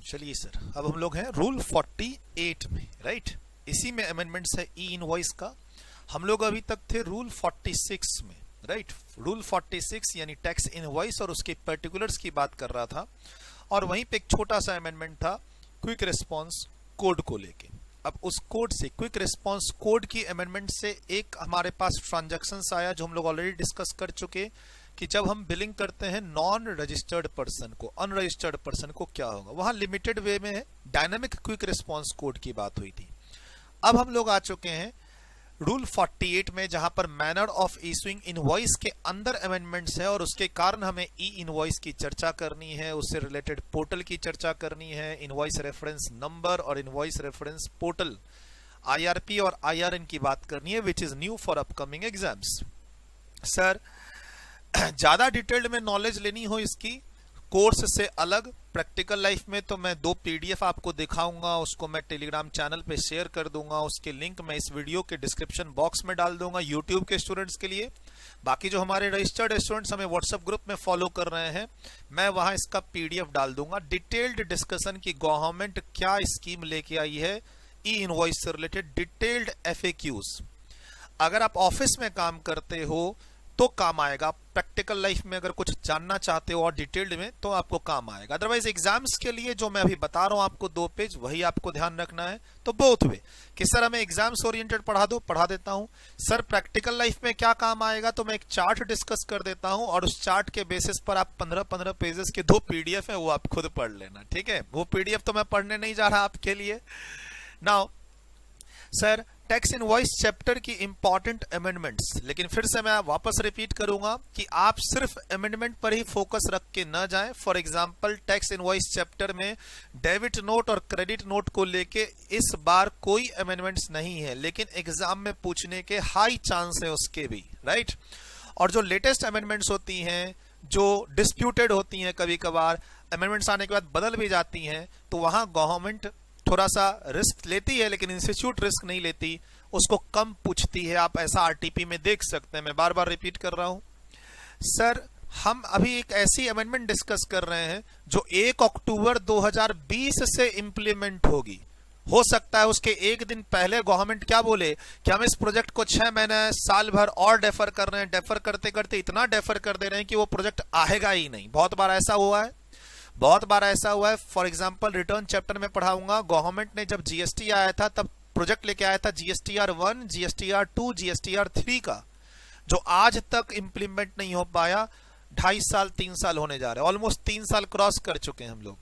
चलिए सर, अब हम लोग हैं रूल 48 में, राइट। इसी में अमेंडमेंट्स है ई इनवॉइस का। हम लोग अभी तक थे रूल 46 में, राइट। रूल 46 यानी टैक्स इनवॉइस और उसके पर्टिकुलर्स की बात कर रहा था, और वहीं पे एक छोटा सा अमेंडमेंट था क्विक रिस्पॉन्स कोड को लेके। अब उस कोड से, क्विक रिस्पॉन्स कोड की अमेंडमेंट से एक हमारे पास ट्रांजैक्शंस आया जो हम लोग ऑलरेडी डिस्कस कर चुके कि जब हम बिलिंग करते हैं नॉन रजिस्टर्ड पर्सन को, अनरजिस्टर्ड पर्सन को क्या होगा। वहां लिमिटेड वे में डायनामिक क्विक रिस्पॉन्स कोड की बात हुई थी। अब हम लोग आ चुके हैं रूल 48 में, जहां पर मैनर ऑफ इशूइंग इनवॉइस के अंदर अमेंडमेंट्स है, और उसके कारण हमें ई इनवॉइस की चर्चा करनी है, उससे रिलेटेड पोर्टल की चर्चा करनी है, इनवॉइस रेफरेंस नंबर और इनवॉइस रेफरेंस पोर्टल, IRP और IRN की बात करनी है, which is new for upcoming exams. Sir, ज्यादा डिटेल्ड में नॉलेज लेनी हो इसकी कोर्स से अलग, प्रैक्टिकल लाइफ में, तो मैं 2 PDF आपको दिखाऊंगा, उसको मैं टेलीग्राम चैनल पे शेयर कर दूंगा, उसके लिंक मैं इस वीडियो के डिस्क्रिप्शन बॉक्स में डाल दूंगा यूट्यूब के स्टूडेंट्स के लिए। बाकी जो हमारे रजिस्टर्ड स्टूडेंट्स हमें व्हाट्सएप ग्रुप में फॉलो कर रहे हैं, मैं वहां इसका PDF डाल दूंगा, डिटेल्ड डिस्कशन की गवर्नमेंट क्या स्कीम लेके आई है ई इनवॉइस से रिलेटेड, डिटेल्ड FAQs। अगर आप ऑफिस में काम करते हो तो काम आएगा, प्रैक्टिकल लाइफ में अगर कुछ जानना चाहते हो और डिटेल्ड में तो आपको काम आएगा। अदरवाइज एग्जाम्स के लिए जो मैं अभी बता रहा हूं आपको 2 पेज, वही आपको ध्यान रखना है। तो बोथ वे कि सर हमें एग्जाम्स ओरिएंटेड पढ़ा दो, पढ़ा देता हूं। सर प्रैक्टिकल लाइफ में क्या काम आएगा, तो मैं एक चार्ट डिस्कस कर देता हूं, और उस चार्ट के बेसिस पर आप 15-15 पेजेस के 2 PDF है, वो आप खुद पढ़ लेना, ठीक है। वो PDF तो मैं पढ़ने नहीं जा रहा आपके लिए। Now sir, tax invoice chapter की इंपॉर्टेंट अमेंडमेंट्स, लेकिन फिर से मैं वापस रिपीट करूंगा कि आप सिर्फ अमेंडमेंट पर ही फोकस रख के न जाएं। For example, tax invoice chapter में डेबिट नोट और क्रेडिट नोट को लेके इस बार कोई अमेंडमेंट्स नहीं है, लेकिन एग्जाम में पूछने के हाई चांस है उसके भी, राइट। और जो लेटेस्ट अमेंडमेंट्स होती हैं, जो डिस्प्यूटेड होती हैं, कभी कभार अमेंडमेंट्स आने के बाद बदल भी जाती हैं, तो वहां गवर्नमेंट थोड़ा सा रिस्क लेती है, लेकिन इंस्टीट्यूट रिस्क नहीं लेती, उसको कम पूछती है। आप ऐसा RTP में देख सकते हैं, मैं बार बार रिपीट कर रहा हूं। सर, हम अभी एक ऐसी अमेंडमेंट डिस्कस कर रहे हैं जो 1 अक्टूबर 2020 से इंप्लीमेंट होगी। हो सकता है उसके एक दिन पहले गवर्नमेंट क्या बोले कि हम इस प्रोजेक्ट को 6 महीने, साल भर और डेफर कर रहे हैं, डेफर करते करते इतना डेफर कर दे रहे हैं कि वो प्रोजेक्ट आएगा ही नहीं। बहुत बार ऐसा हुआ है, बहुत बार ऐसा हुआ है। फॉर एग्जांपल, रिटर्न चैप्टर में पढ़ाऊंगा, गवर्नमेंट ने जब GST आया था तब प्रोजेक्ट लेके आया था GSTR 1, GSTR 2, GSTR 3 का, जो आज तक इंप्लीमेंट नहीं हो पाया। 2.5 साल 3 साल होने जा रहे हैं, ऑलमोस्ट 3 साल क्रॉस कर चुके हैं हम लोग।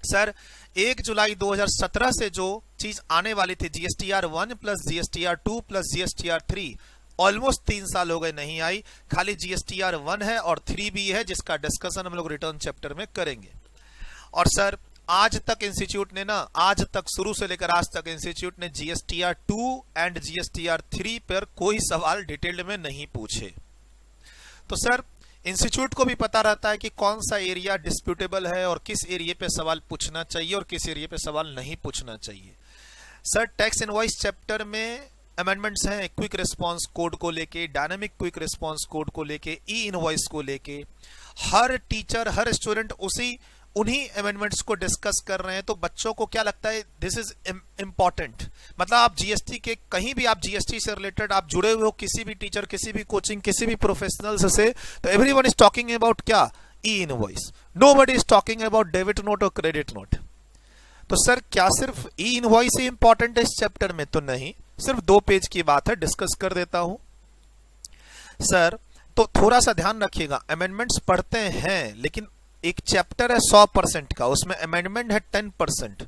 सर, 1 जुलाई 2017 से जो चीज आने वाली थी GSTR 1 plus GSTR 2 plus GSTR 3, almost 3 साल हो गए, नहीं आई। खाली GSTR 1 है और 3 भी है, जिसका डिस्कशन हम लोग रिटर्न चैप्टर में करेंगे। और सर, आज तक इंस्टीट्यूट ने आज तक, शुरू से लेकर आज तक इंस्टीट्यूट ने GSTR 2 एंड GSTR 3 पर कोई सवाल डिटेल्ड में नहीं पूछे। तो सर, इंस्टीट्यूट को भी पता रहता है कि कौन सा एरिया डिस्प्यूटेबल है और किस एरिया पे सवाल पूछना चाहिए और किस एरिया पे सवाल नहीं पूछना चाहिए। सर, टैक्स इनवॉइस चैप्टर में अमेंडमेंट्स हैं क्विक रिस्पांस कोड को लेके, डायनामिक क्विक रिस्पांस कोड को लेके, ई इनवॉइस को लेके। हर टीचर, हर स्टूडेंट उन्हीं अमेंडमेंट्स को डिस्कस कर रहे हैं। तो बच्चों को क्या लगता है, दिस इज इंपॉर्टेंट। मतलब आप GST के कहीं भी, आप GST से रिलेटेड आप जुड़े हुए हो, किसी भी टीचर, किसी भी कोचिंग, किसी भी प्रोफेशनल्स से, तो एवरीवन इज टॉकिंग अबाउट क्या, ई invoice. Nobody is talking about debit note और क्रेडिट नोट। तो सर, क्या सिर्फ ई इनवॉइस ही इंपॉर्टेंट है इस चैप्टर में? तो नहीं, सिर्फ 2 पेज की बात है, डिस्कस कर देता हूं। सर, तो थोड़ा सा ध्यान रखिएगा, अमेंडमेंट्स पढ़ते हैं, लेकिन एक चैप्टर है 100% का, उसमें अमेंडमेंट है 10%।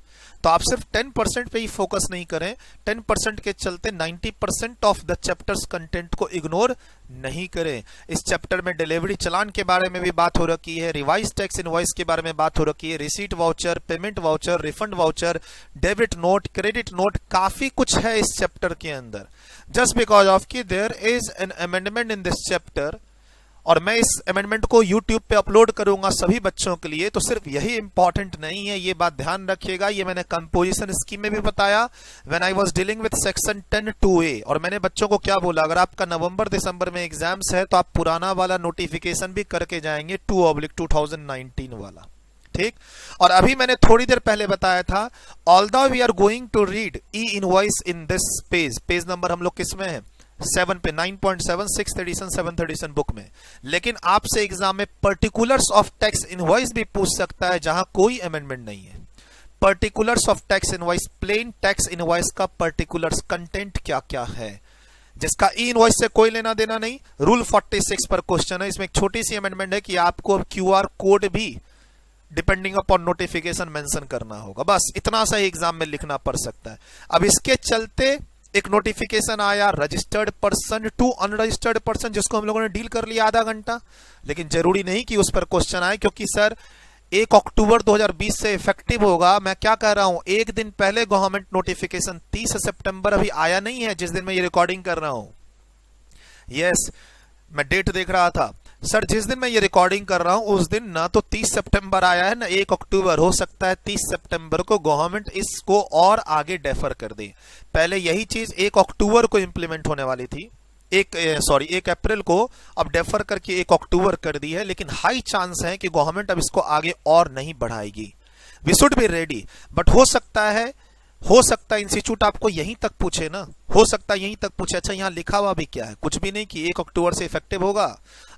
तो आप सिर्फ 10% पे ही फोकस नहीं करें, 10% के चलते 90% ऑफ द चैप्टर्स कंटेंट को इग्नोर नहीं करें। इस चैप्टर में डिलीवरी चलान के बारे में भी बात हो रखी है, रिवाइज टैक्स इनवॉइस के बारे में बात हो रखी है, receipt voucher, payment voucher, refund voucher, debit note, credit note, काफी कुछ है इस चैप्टर के अंदर। जस्ट बिकॉज ऑफ कि there is an amendment in this chapter, और मैं इस अमेंडमेंट को YouTube पे अपलोड करूंगा सभी बच्चों के लिए, तो सिर्फ यही इंपॉर्टेंट नहीं है, ये बात ध्यान रखिएगा। ये मैंने कंपोजिशन स्कीम में भी बताया when I was dealing with section 10(2)A, और मैंने बच्चों को क्या बोला, अगर आपका नवंबर दिसंबर में एग्जाम्स है तो आप पुराना वाला नोटिफिकेशन भी करके जाएंगे 2/2019 वाला, ठीक। और अभी मैंने थोड़ी देर पहले बताया था, although we are going to read e invoice in this page number हम लोग किसमें है, 7 पे, 9.7 6th addition 7th addition book में। लेकिन आपसे एग्जाम में पर्टिकुलर्स ऑफ टैक्स इनवॉइस भी पूछ सकता है जहां कोई अमेंडमेंट नहीं है। Particulars of tax invoice, plain tax invoice का पर्टिकुलर्स कंटेंट क्या क्या है, जिसका ई इनवॉइस से कोई लेना देना नहीं। रूल 46 पर क्वेश्चन है, इसमें एक छोटी सी अमेंडमेंट है कि आपको क्यूआर कोड भी डिपेंडिंग अपॉन नोटिफिकेशन मेंशन करना होगा, बस इतना सा ही एग्जाम में लिखना पड़ सकता है। अब इसके चलते एक नोटिफिकेशन आया registered person to unregistered person, जिसको हम लोगों ने डील कर लिया आधा घंटा, लेकिन जरूरी नहीं कि उस पर क्वेश्चन आए, क्योंकि सर 1 अक्टूबर 2020 से इफेक्टिव होगा। मैं क्या कह रहा हूं, एक दिन पहले गवर्नमेंट नोटिफिकेशन 30 सितंबर अभी आया नहीं है जिस दिन मैं ये रिकॉर्डिंग कर रहा हूं। यस, मैं डेट देख रहा था सर, जिस दिन मैं ये रिकॉर्डिंग कर रहा हूं उस दिन ना तो 30 सितंबर आया है ना 1 अक्टूबर। हो सकता है 30 सितंबर को गवर्नमेंट इसको और आगे डेफर कर दे। पहले यही चीज 1 अक्टूबर को इंप्लीमेंट होने वाली थी, 1 अप्रैल को, अब डेफर करके 1 अक्टूबर कर दी है। लेकिन हाई चांस है कि गवर्नमेंट अब इसको आगे और नहीं बढ़ाएगी। We should be ready, but हो सकता है इंस्टीट्यूट आपको यहीं तक पूछे ना, हो सकता है यहीं तक पूछे, अच्छा यहाँ लिखा हुआ भी क्या है, कुछ भी नहीं कि 1 अक्टूबर से इफेक्टिव होगा।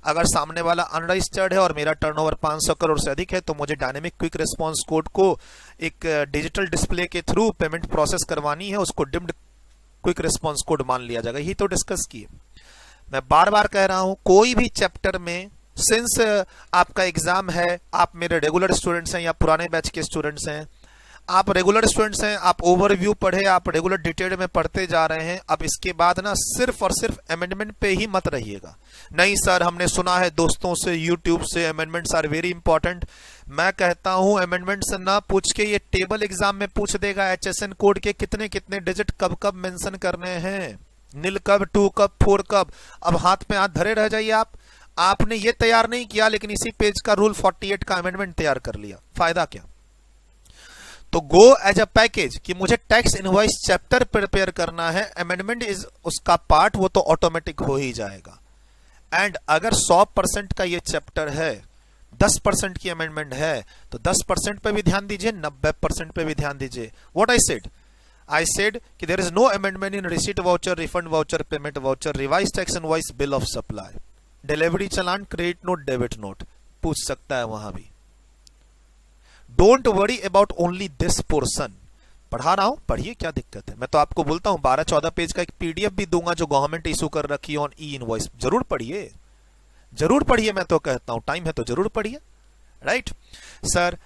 अगर सामने वाला अनरजिस्टर्ड है और मेरा टर्नओवर 500 करोड़ से अधिक है तो मुझे डायनेमिक क्विक रिस्पांस कोड को एक डिजिटल डिस्प्ले के थ्रू पेमेंट प्रोसेस करवानी है, उसको डिम्ड क्विक रिस्पांस कोड मान लिया जाएगा। यही तो डिस्कस किए। मैं बार बार कह रहा हूं, कोई भी चैप्टर में, सिंस आपका एग्जाम है, आप मेरे रेगुलर स्टूडेंट्स हैं या पुराने बैच के स्टूडेंट्स हैं, आप रेगुलर स्टूडेंट्स हैं, आप ओवरव्यू पढ़े, आप रेगुलर डिटेल में पढ़ते जा रहे हैं। अब इसके बाद ना सिर्फ और सिर्फ अमेंडमेंट पे ही मत रहिएगा। नहीं सर, हमने सुना है दोस्तों से, यूट्यूब से, अमेंडमेंट्स आर वेरी इंपॉर्टेंट। मैं कहता हूं अमेंडमेंट्स ना पूछ के ये टेबल एग्जाम में पूछ देगा, HSN कोड के कितने कितने डिजिट कब कब मेंशन करने हैं, नील कब, 2 कब, 4 कब। अब हाथ में हाथ धरे रह जाइए। आपने ये तैयार नहीं किया लेकिन इसी पेज का रूल 48 का अमेंडमेंट तैयार कर लिया, फायदा क्या। तो गो एज अ पैकेज कि मुझे टैक्स इनवॉइस चैप्टर प्रिपेयर करना है, अमेंडमेंट इज उसका पार्ट, वो तो ऑटोमेटिक हो ही जाएगा। एंड अगर 100% का ये चैप्टर है, 10% की अमेंडमेंट है, तो 10% पे भी ध्यान दीजिए, 90% पे भी ध्यान दीजिए। व्हाट आई सेड कि there is no amendment in receipt voucher, refund voucher, payment voucher, revise tax invoice, bill of supply, delivery challan, credit note, debit note, पूछ सकता है वहां भी। Don't worry about only this portion. पढ़ा रहा हूं, पढ़िए, क्या दिक्कत है। मैं तो आपको बोलता हूं 12-14 पेज का एक PDF भी दूंगा जो गवर्नमेंट इशू कर रखी है ऑन ई इनवॉइस। जरूर पढ़िए, जरूर पढ़िए, मैं तो कहता हूं, टाइम है तो जरूर पढ़िए। राइट सर,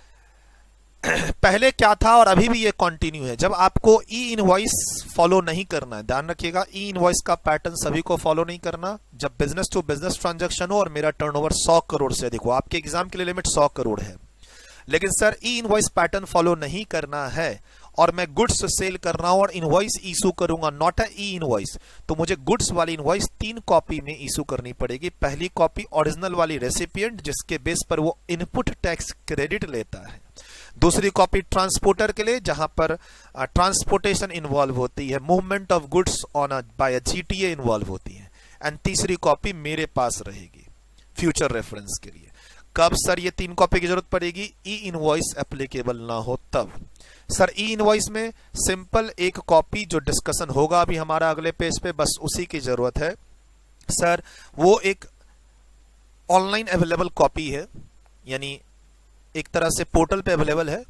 पहले क्या था और अभी भी ये कंटिन्यू है। जब आपको ई इनवॉइस फॉलो नहीं करना है, ध्यान रखिएगा, ई इनवॉइस का पैटर्न सभी को फॉलो नहीं करना। जब बिजनेस टू बिजनेस ट्रांजैक्शन हो और मेरा टर्नओवर 100 करोड़ से अधिक हो, आपके एग्जाम के लिए लिमिट 100 करोड़ है, लेकिन सर ई इनवॉइस पैटर्न फॉलो नहीं करना है और मैं गुड्स सेल कर रहा हूं और इनवॉइस इशू करूंगा, नॉट अ ई इनवॉइस, तो मुझे गुड्स वाली इनवॉइस 3 कॉपी में इशू करनी पड़ेगी। पहली कॉपी ओरिजिनल वाली रेसिपिएंट, जिसके बेस पर वो इनपुट टैक्स क्रेडिट लेता है। दूसरी कॉपी ट्रांसपोर्टर के लिए, जहां पर ट्रांसपोर्टेशन इन्वॉल्व होती है, movement of goods on by a GTA involve होती है। एंड तीसरी कॉपी मेरे पास रहेगी फ्यूचर रेफरेंस के लिए। कब सर ये 3 कॉपी की जरूरत पड़ेगी, ई इनवॉइस एप्लीकेबल ना हो तब। सर ई इनवॉइस में सिंपल एक कॉपी जो डिस्कशन होगा अभी हमारा अगले पेज पे, बस उसी की जरूरत है। सर वो एक ऑनलाइन अवेलेबल कॉपी है, यानी एक तरह से पोर्टल पे अवेलेबल है,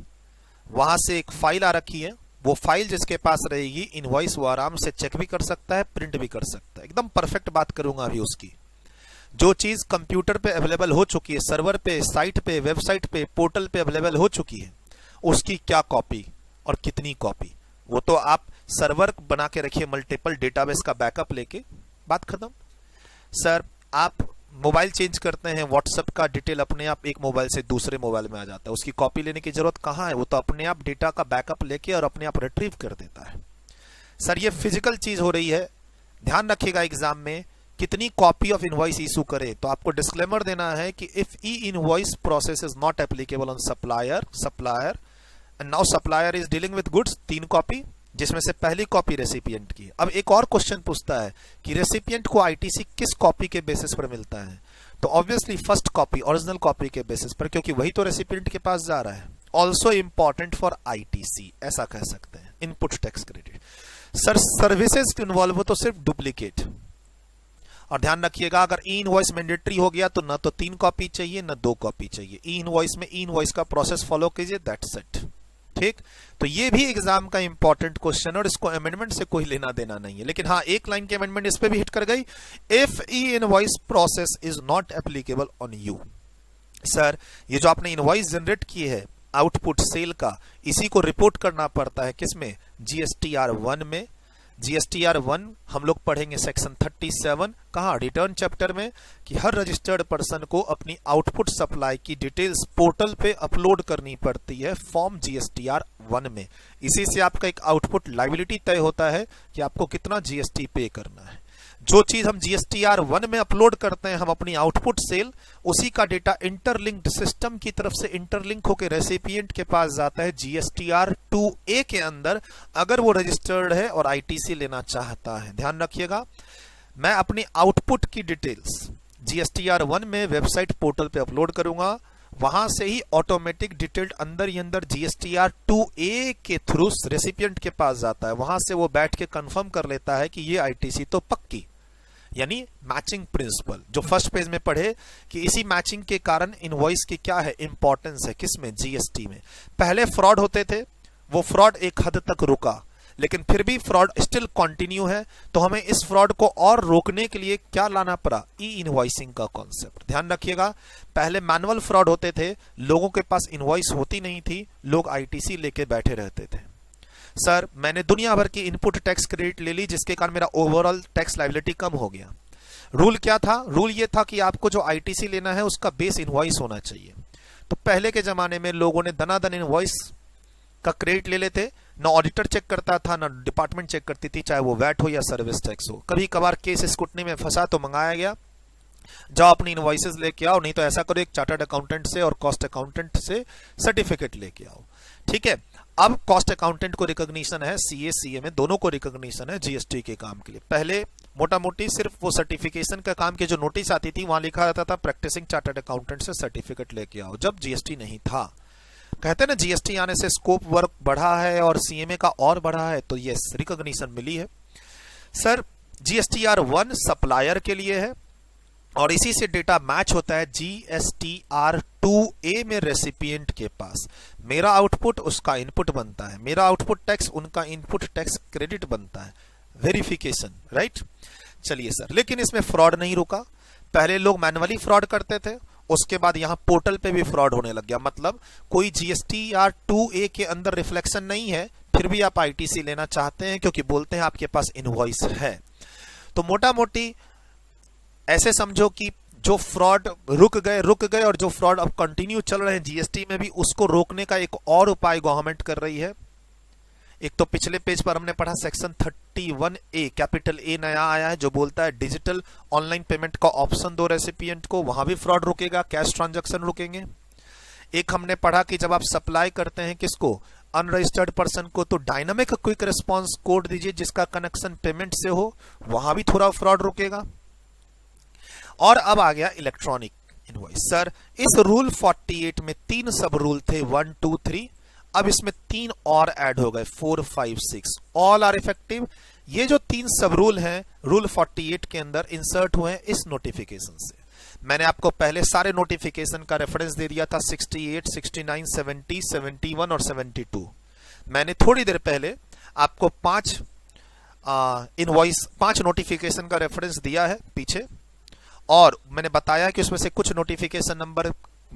वहां से एक फाइल आ रखी है। वो फाइल जिसके पास रहेगी इनवॉइस वो आराम से चेक भी कर सकता है, प्रिंट भी कर सकता है। एकदम परफेक्ट बात करूंगा अभी उसकी। जो चीज कंप्यूटर पे अवेलेबल हो चुकी है, सर्वर पे, साइट पे, वेबसाइट पे, पोर्टल पे अवेलेबल हो चुकी है, उसकी क्या कॉपी और कितनी कॉपी, वो तो आप सर्वर बना के रखिए, मल्टीपल डेटाबेस का बैकअप लेके, बात खत्म। सर आप मोबाइल चेंज करते हैं, व्हाट्सएप का डिटेल अपने आप एक मोबाइल से दूसरे मोबाइल में आ जाता है, उसकी कॉपी लेने की जरूरत कहां है, वो तो अपने आप डेटा का बैकअप लेके और अपने आप रिट्रीव कर देता है। सर ये फिजिकल चीज हो रही है, ध्यान रखिएगा एग्जाम में कितनी कॉपी ऑफ इनवॉइस इशू करे, तो आपको डिस्क्लेमर देना है कि if E invoice process is not applicable on supplier and now supplier is dealing with goods, 3 copy, जिसमें से पहली कॉपी रेसिपिएंट की। अब एक और क्वेश्चन पूछता है कि रेसिपिएंट को ITC किस कॉपी के बेसिस पर मिलता है, तो obviously first copy original copy के बेसिस पर, क्योंकि वही तो रेसिपिएंट के पास जा रहा है। ऑल्सो इंपॉर्टेंट फॉर आईटीसी, ऐसा कह सकते हैं, input tax credit. Sir services involve हो तो सिर्फ डुप्लीकेट, और ध्यान रखिएगा अगर ई इनवॉइस मैंडेटरी हो गया तो ना तो 3 कॉपी चाहिए ना 2 कॉपी चाहिए। ई इनवॉइस में ई इनवॉइस का प्रोसेस फॉलो कीजिए, दैट्स इट। ठीक, तो ये भी एग्जाम का इंपॉर्टेंट क्वेश्चन और इसको अमेंडमेंट से कोई लेना देना नहीं है। लेकिन हाँ, एक लाइन की अमेंडमेंट इस पे भी हिट कर गई, if E invoice process is not applicable on you. Sir ये जो आपने इनवॉइस जनरेट की है आउटपुट सेल का, इसी को रिपोर्ट करना पड़ता है किसमें, जीएसटीआर 1 में। जीएसटीआर 1 हम लोग पढ़ेंगे सेक्शन 37, कहा, रिटर्न चैप्टर में, कि हर रजिस्टर्ड पर्सन को अपनी आउटपुट सप्लाई की डिटेल्स पोर्टल पे अपलोड करनी पड़ती है फॉर्म जीएसटीआर 1 में। इसी से आपका एक आउटपुट लायबिलिटी तय होता है कि आपको कितना जीएसटी पे करना है। जो चीज हम जीएसटीआर 1 में अपलोड करते हैं हम अपनी आउटपुट सेल, उसी का डेटा इंटरलिंक्ड सिस्टम की तरफ से इंटरलिंक होकर रेसिपिएंट के पास जाता है जीएसटीआर 2A के अंदर, अगर वो रजिस्टर्ड है और आईटीसी लेना चाहता है। ध्यान रखिएगा, मैं अपनी आउटपुट की डिटेल्स जीएसटीआर 1 में वेबसाइट पोर्टल पे अपलोड करूंगा, वहां से ही ऑटोमेटिक डिटेल्ड अंदर ही अंदर जीएसटीआर 2A के थ्रू रेसिपिएंट के पास जाता है। वहां से वो बैठ के कंफर्म कर लेता है कि ये आईटीसी तो पक्की, यानी मैचिंग प्रिंसिपल जो फर्स्ट पेज में पढ़े, कि इसी मैचिंग के कारण इनवॉइस की क्या है इंपॉर्टेंस है, किसमें, जीएसटी में। पहले फ्रॉड होते थे, वो फ्रॉड एक हद तक रुका, लेकिन फिर भी फ्रॉड स्टिल कंटिन्यू है। तो हमें इस फ्रॉड को और रोकने के लिए क्या लाना पड़ा, ई इनवॉइसिंग का कॉन्सेप्ट। ध्यान रखिएगा, पहले मैनुअल फ्रॉड होते थे, लोगों के पास इनवॉइस होती नहीं थी, लोग आईटीसी लेके बैठे रहते थे। सर मैंने दुनिया भर की इनपुट टैक्स क्रेडिट ले ली, जिसके कारण मेरा ओवरऑल टैक्स लायबिलिटी कम हो गया। रूल क्या था, रूल ये था कि आपको जो आईटीसी लेना है उसका बेस इनवॉइस होना चाहिए। तो पहले के जमाने में लोगों ने दनादन इनवॉइस का क्रेडिट ले लेते, ना ऑडिटर चेक करता था ना डिपार्टमेंट चेक करती थी, चाहे वो वैट हो या सर्विस टैक्स हो। कभी कभार केस स्क्रूटनी में फंसा तो मंगाया गया, जाओ अपनी इनवॉइसेस लेके आओ, नहीं तो ऐसा करो एक चार्टर्ड अकाउंटेंट से और कॉस्ट अकाउंटेंट से सर्टिफिकेट लेके आओ। ठीक है, अब कॉस्ट अकाउंटेंट को रिकॉग्निशन है, सीए सीए में दोनों को रिकॉग्निशन है जीएसटी के काम के लिए। पहले मोटा मोटी सिर्फ वो सर्टिफिकेशन का काम की जो नोटिस आती थी वहां लिखा रहता था प्रैक्टिसिंग चार्टर्ड अकाउंटेंट से सर्टिफिकेट लेके आओ, जब जीएसटी नहीं था। कहते हैं ना जीएसटी आने से स्कोप वर्क बढ़ा है और सीएमए का और बढ़ा है, तो ये रिकॉग्निशन मिली है। सर जीएसटीआर 1 सप्लायर के लिए है और इसी से डेटा मैच होता है जीएसटीआर 2A में रेसिपिएंट के पास। मेरा आउटपुट उसका इनपुट बनता है, मेरा आउटपुट टैक्स उनका इनपुट टैक्स क्रेडिट बनता है, वेरिफिकेशन, राइट। चलिए सर, लेकिन इसमें फ्रॉड नहीं रुका। पहले लोग मैन्युअली फ्रॉड करते थे, उसके बाद यहां पोर्टल पे भी फ्रॉड होने लग गया। मतलब कोई जीएसटीआर 2A के अंदर रिफ्लेक्शन नहीं है, फिर भी आप आईटीसी लेना चाहते हैं क्योंकि बोलते हैं आपके पास इनवॉइस है। तो मोटा मोटी ऐसे समझो कि जो फ्रॉड रुक गए और जो फ्रॉड अब कंटिन्यू चल रहे हैं जीएसटी में भी, उसको रोकने का एक और उपाय गवर्नमेंट कर रही है। एक तो पिछले पेज पर हमने पढ़ा सेक्शन 31A कैपिटल ए नया आया है जो बोलता है डिजिटल ऑनलाइन पेमेंट का ऑप्शन दो रेसिपिएंट को, वहां भी फ्रॉड रुकेगा, कैश ट्रांजैक्शन रुकेंगे। एक हमने पढ़ा कि जब आप सप्लाई करते हैं किसको, अनरजिस्टर्ड पर्सन को, तो डायनामिक क्विक रिस्पॉन्स कोड दीजिए जिसका कनेक्शन पेमेंट से हो, वहां भी थोड़ा फ्रॉड रुकेगा। और अब आ गया इलेक्ट्रॉनिक इनवॉइस। सर इस रूल 48 में 3 सब रूल थे, 1 2 3, अब इसमें 3 और ऐड हो गए, 4 5 6, ऑल आर इफेक्टिव। ये जो 3 सब रूल हैं रूल 48 के अंदर इंसर्ट हुए हैं इस नोटिफिकेशन से। मैंने आपको पहले सारे नोटिफिकेशन का रेफरेंस दे दिया था, 68 69 70 71 और 72। मैंने थोड़ी देर पहले आपको 5 नोटिफिकेशन का रेफरेंस दिया है पीछे, और मैंने बताया कि उसमें से कुछ नोटिफिकेशन नंबर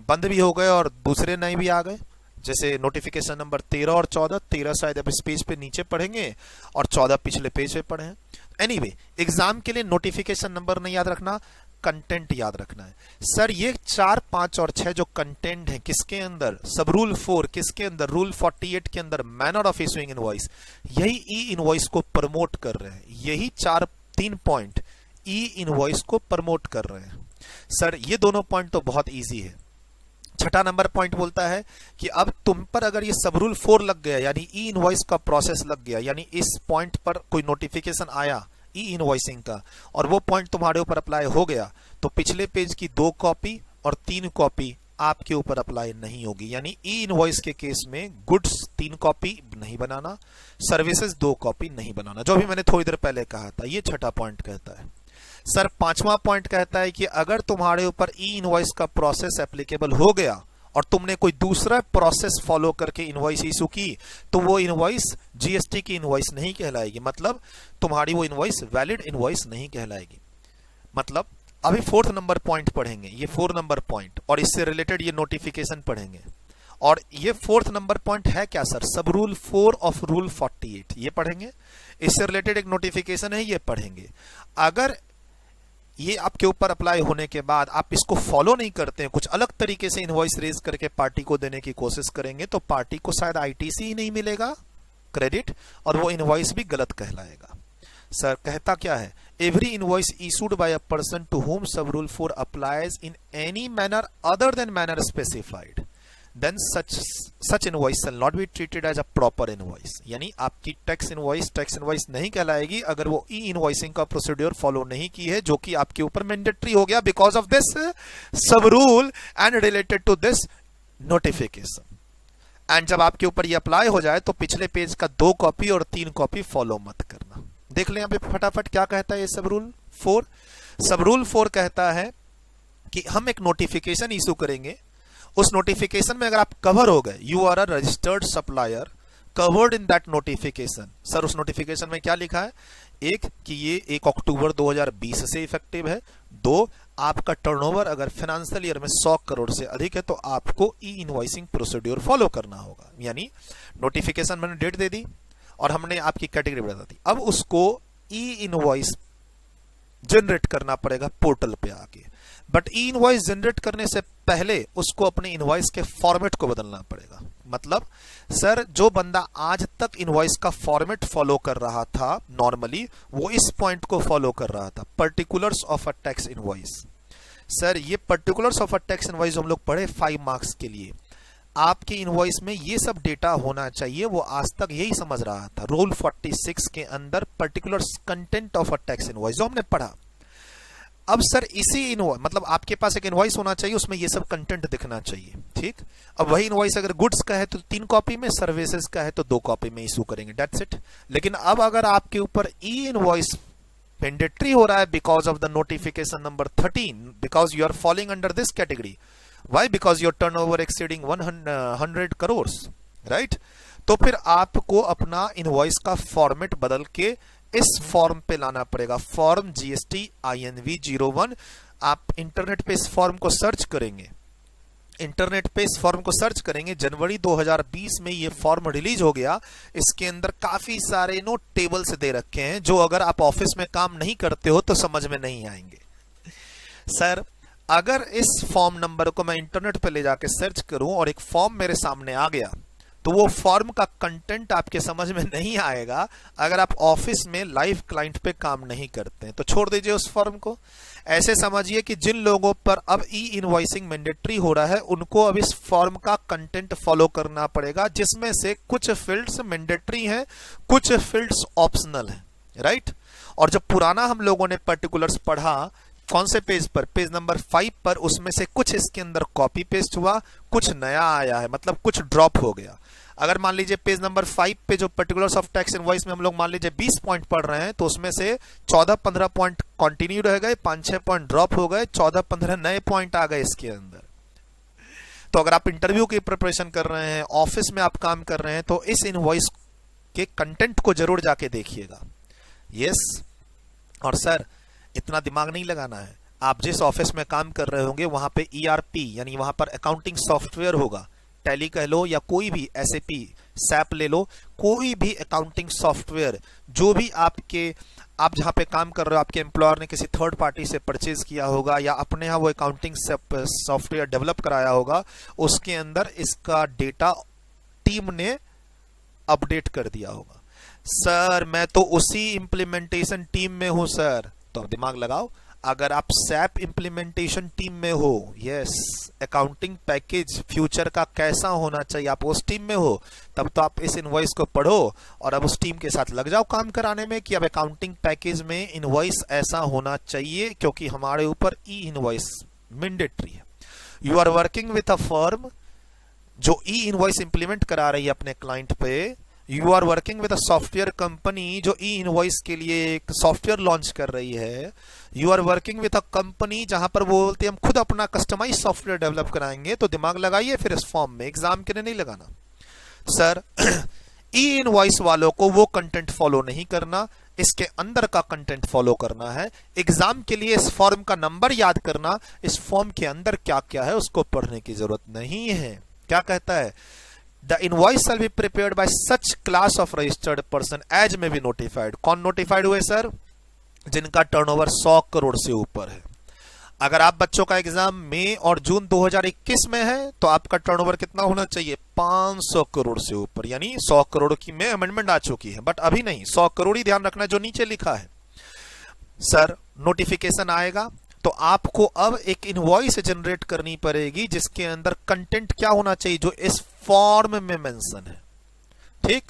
बंद भी हो गए और दूसरे नए भी आ गए, जैसे नोटिफिकेशन नंबर 13 और 14। 13 शायद अब इस पेज पे नीचे पढ़ेंगे और 14 पिछले पेज पे पढ़े हैं। एनीवे, एग्जाम के लिए नोटिफिकेशन नंबर नहीं याद रखना, कंटेंट याद रखना है। सर ये 4 5 और 6 जो कंटेंट है किसके अंदर, सब रूल 4 किसके अंदर, रूल 48 के अंदर, मैनर ऑफ इशूइंग इनवॉइस, यही ई इनवॉइस को प्रमोट कर रहे हैं। यही 3 पॉइंट ई इनवॉइस को प्रमोट कर रहे हैं। सर ये दोनों पॉइंट तो बहुत इजी है। छठा नंबर पॉइंट बोलता है कि अब तुम पर अगर ये सब रूल 4 लग गया, यानी ई इनवॉइस का प्रोसेस लग गया, यानी इस पॉइंट पर कोई नोटिफिकेशन आया ई इनवॉइसिंग का और वो पॉइंट तुम्हारे ऊपर अप्लाई हो गया, तो पिछले पेज की 2 कॉपी और 3 कॉपी आपके ऊपर अप्लाई नहीं होगी। यानी ई इनवॉइस के केस में गुड्स 3 कॉपी नहीं बनाना, सर्विसेज 2 कॉपी नहीं बनाना, जो भी मैंने थोड़ी देर पहले कहा था। ये छठा पॉइंट कहता है। सर 5वां पॉइंट कहता है कि अगर तुम्हारे ऊपर ई इनवॉइस का प्रोसेस एप्लीकेबल हो गया और तुमने कोई दूसरा प्रोसेस फॉलो करके इनवॉइस इशू की, तो वो इनवॉइस जीएसटी की इनवॉइस नहीं कहलाएगी। मतलब तुम्हारी वो इनवॉइस वैलिड इनवॉइस नहीं कहलाएगी। मतलब अभी 4th नंबर पॉइंट पढ़ेंगे, ये 4 नंबर पॉइंट, और इससे रिलेटेड ये नोटिफिकेशन पढ़ेंगे। और ये 4th नंबर पॉइंट है क्या सर? सब रूल 4 ऑफ रूल 48 ये पढ़ेंगे। इससे रिलेटेड एक नोटिफिकेशन है, ये पढ़ेंगे। अगर ये आपके ऊपर अप्लाई होने के बाद आप इसको फॉलो नहीं करते हैं, कुछ अलग तरीके से इनवॉइस रेज करके पार्टी को देने की कोशिश करेंगे, तो पार्टी को शायद आईटीसी ही नहीं मिलेगा क्रेडिट, और वो इनवॉइस भी गलत कहलाएगा। सर कहता क्या है? Every invoice issued by a person to whom sub rule 4 applies in any manner other than manner specified, then such invoice shall not be treated as a proper invoice. यानी आपकी tax invoice नहीं कहलाएगी अगर वो e invoicing का procedure follow नहीं की है, जो कि आपके ऊपर मैंडेटरी हो गया because of this sub rule and related to this notification. And जब आपके ऊपर ये अप्लाई हो जाए तो पिछले पेज का 2 कॉपी और 3 कॉपी फॉलो मत करना। देख लें यहाँ पे फटाफट क्या कहता है ये सब रूल 4। सब रूल 4 कहता है कि हम एक नोटिफिकेशन इशू करेंगे, उस नोटिफिकेशन में अगर आप कवर हो गए, you are a registered supplier covered in that notification. Sir उस नोटिफिकेशन में क्या लिखा है? एक कि ये 1 अक्टूबर 2020 से इफेक्टिव है। 2, आपका टर्नओवर अगर फाइनेंशियल ईयर में 100 करोड़ से अधिक है तो आपको ई इनवॉइसिंग प्रोसीड्यूर फॉलो करना होगा। यानी नोटिफिकेशन मैंने डेट दे दी और हमने आपकी कैटेगरी बता दी। अब उसको ई इनवॉइस जनरेट करना पड़ेगा पोर्टल पे आके, बट ई इनवॉइस जनरेट करने से पहले उसको अपने इनवॉइस के फॉर्मेट को बदलना पड़ेगा। मतलब सर जो बंदा आज तक इनवॉइस का फॉर्मेट फॉलो कर रहा था नॉर्मली, वो इस पॉइंट को फॉलो कर रहा था, particulars of a tax invoice. Sir ये particulars of a tax invoice हम लोग पढ़े 5 मार्क्स के लिए। आपकी इनवॉइस में ये सब डेटा होना चाहिए, वो आज तक यही समझ रहा था। रूल 46 के अंदर particulars content of a tax invoice जो हमने पढ़ा। अब सर इसी इनवॉइस मतलब आपके पास एक इनवॉइस होना चाहिए, उसमें ये सब कंटेंट दिखना चाहिए, ठीक। अब वही इनवॉइस अगर गुड्स का है तो 3 कॉपी में, सर्विसेज का है तो 2 कॉपी में इशू करेंगे, दैट्स इट। लेकिन अब अगर आपके ऊपर ई इनवॉइस मैंडेटरी हो रहा है because of the notification number 13, because you are falling under this category, why? Because your turnover exceeding 100 crore, right. तो फिर आपको अपना इनवॉइस का फॉर्मेट बदल के इस फॉर्म पे लाना पड़ेगा, फॉर्म GST INV 01। आप इंटरनेट पे इस फॉर्म को सर्च करेंगे, जनवरी 2020 में ये फॉर्म रिलीज हो गया। इसके अंदर काफी सारे टेबल्स दे रखे हैं जो अगर आप ऑफिस में काम नहीं करते हो तो समझ में नहीं आएंगे। सर अगर इस फॉर्म नंबर को मैं इंटरनेट पे ले जाके सर्च करूं और एक फॉर्म मेरे सामने आ गया, तो वो फॉर्म का कंटेंट आपके समझ में नहीं आएगा अगर आप ऑफिस में लाइव क्लाइंट पे काम नहीं करते हैं। तो छोड़ दीजिए उस फॉर्म को। ऐसे समझिए कि जिन लोगों पर अब ई इनवॉइसिंग मैंडेटरी हो रहा है उनको अब इस फॉर्म का कंटेंट फॉलो करना पड़ेगा, जिसमें से कुछ फील्ड्स मैंडेटरी हैं, कुछ फील्ड्स ऑप्शनल हैं, राइट। और जब पुराना हम लोगों ने पर्टिकुलर्स पढ़ा कौन से पेज पर? पेज नंबर 5 पर। उसमें से कुछ इसके अंदर कॉपी पेस्ट हुआ, कुछ नया आया है, मतलब कुछ ड्रॉप हो गया। अगर मान लीजिए पेज नंबर 5 पे जो पर्टिकुलर्स ऑफ टैक्स इनवॉइस में हम लोग मान लीजिए 20 पॉइंट पढ़ रहे हैं, तो उसमें से 14-15 पॉइंट कंटिन्यू रह गए, 5-6 पॉइंट ड्रॉप हो गए, 14-15 नए पॉइंट आ गए इसके अंदर। तो अगर आप इंटरव्यू की प्रिपरेशन कर रहे हैं, ऑफिस में आप काम कर रहे हैं, तो इस इनवॉइस के कंटेंट को जरूर जाके देखिएगा। यस। और सर इतना दिमाग नहीं लगाना है, आप जिस ऑफिस में काम कर रहे होंगे वहां पे ERP यानी वहां पर अकाउंटिंग सॉफ्टवेयर होगा, टैली कह लो या कोई भी SAP SAP ले लो, कोई भी अकाउंटिंग सॉफ्टवेयर जो भी आप जहां पे काम कर रहे हो आपके एम्प्लॉयर ने किसी थर्ड पार्टी से परचेज किया होगा या अपने यहाँ वो अकाउंटिंग सॉफ्टवेयर डेवलप कराया होगा, उसके अंदर इसका डेटा टीम ने अपडेट कर दिया होगा। सर मैं तो उसी इंप्लीमेंटेशन टीम में हूं सर। तो अब दिमाग लगाओ, अगर आप सैप इम्प्लीमेंटेशन टीम में हो, यस, अकाउंटिंग पैकेज फ्यूचर का कैसा होना चाहिए, आप उस टीम में हो, तब तो आप इस इनवॉइस को पढ़ो और अब उस टीम के साथ लग जाओ काम कराने में कि अब अकाउंटिंग पैकेज में इनवॉइस ऐसा होना चाहिए, क्योंकि हमारे ऊपर ई इनवॉइस मैंडेटरी है। You are working with a firm जो ई इनवॉइस इंप्लीमेंट करा रही है अपने क्लाइंट पे। You are working with a software company जो ई इनवॉइस के लिए एक सॉफ्टवेयर लॉन्च कर रही है। You are working with a company जहां पर वो बोलते हैं हम खुद अपना कस्टमाइज सॉफ्टवेयर डेवलप कराएंगे। तो दिमाग लगाइए फिर इस फॉर्म में, एग्जाम के लिए नहीं लगाना सर। ई इनवॉइस वालों को वो कंटेंट फॉलो नहीं करना, इसके अंदर का कंटेंट फॉलो करना है। एग्जाम के लिए इस फॉर्म का नंबर याद करना, इस फॉर्म के अंदर क्या क्या है उसको पढ़ने की जरूरत नहीं है। क्या कहता है, the invoice shall be prepared by such class of registered person as may be notified. कौन नोटिफाइड हुए सर? जिनका टर्नओवर 100 करोड़ से ऊपर है। अगर आप बच्चों का एग्जाम मई और जून 2021 में है तो आपका टर्नओवर कितना होना चाहिए? 500 करोड़ से ऊपर, यानी 100 करोड़ की में अमेंडमेंट आ चुकी है, बट अभी नहीं, 100 करोड़ ही ध्यान रखना जो नीचे लिखा है। सर नोटिफिकेशन आएगा तो आपको अब एक इनवॉइस जनरेट करनी पड़ेगी जिसके अंदर कंटेंट क्या होना चाहिए जो इस फॉर्म में मेंशन है, ठीक।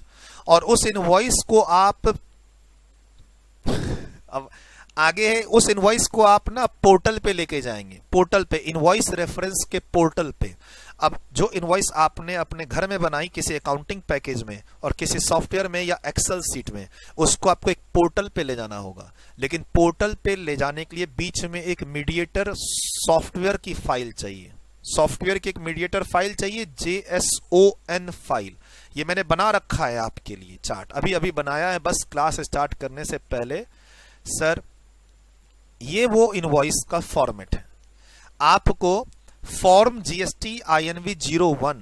और उस इनवॉइस को आप अब आगे है, उस इनवॉइस को आप ना पोर्टल पे लेके जाएंगे, पोर्टल पे, इनवॉइस रेफरेंस के पोर्टल पे। अब जो इनवॉइस आपने अपने घर में बनाई किसी अकाउंटिंग पैकेज में और किसी सॉफ्टवेयर में या एक्सेल सीट में, उसको आपको एक पोर्टल पे ले जाना होगा। लेकिन पोर्टल पे ले जाने के लिए बीच में एक मीडिएटर सॉफ्टवेयर की फाइल चाहिए, सॉफ्टवेयर की एक मीडिएटर फाइल चाहिए, JSON फाइल। ये मैंने बना रखा है आपके लिए चार्ट, अभी अभी बनाया है बस क्लास स्टार्ट करने से पहले। सर ये वो इनवॉइस का फॉर्मेट है। आपको फॉर्म GST INV 01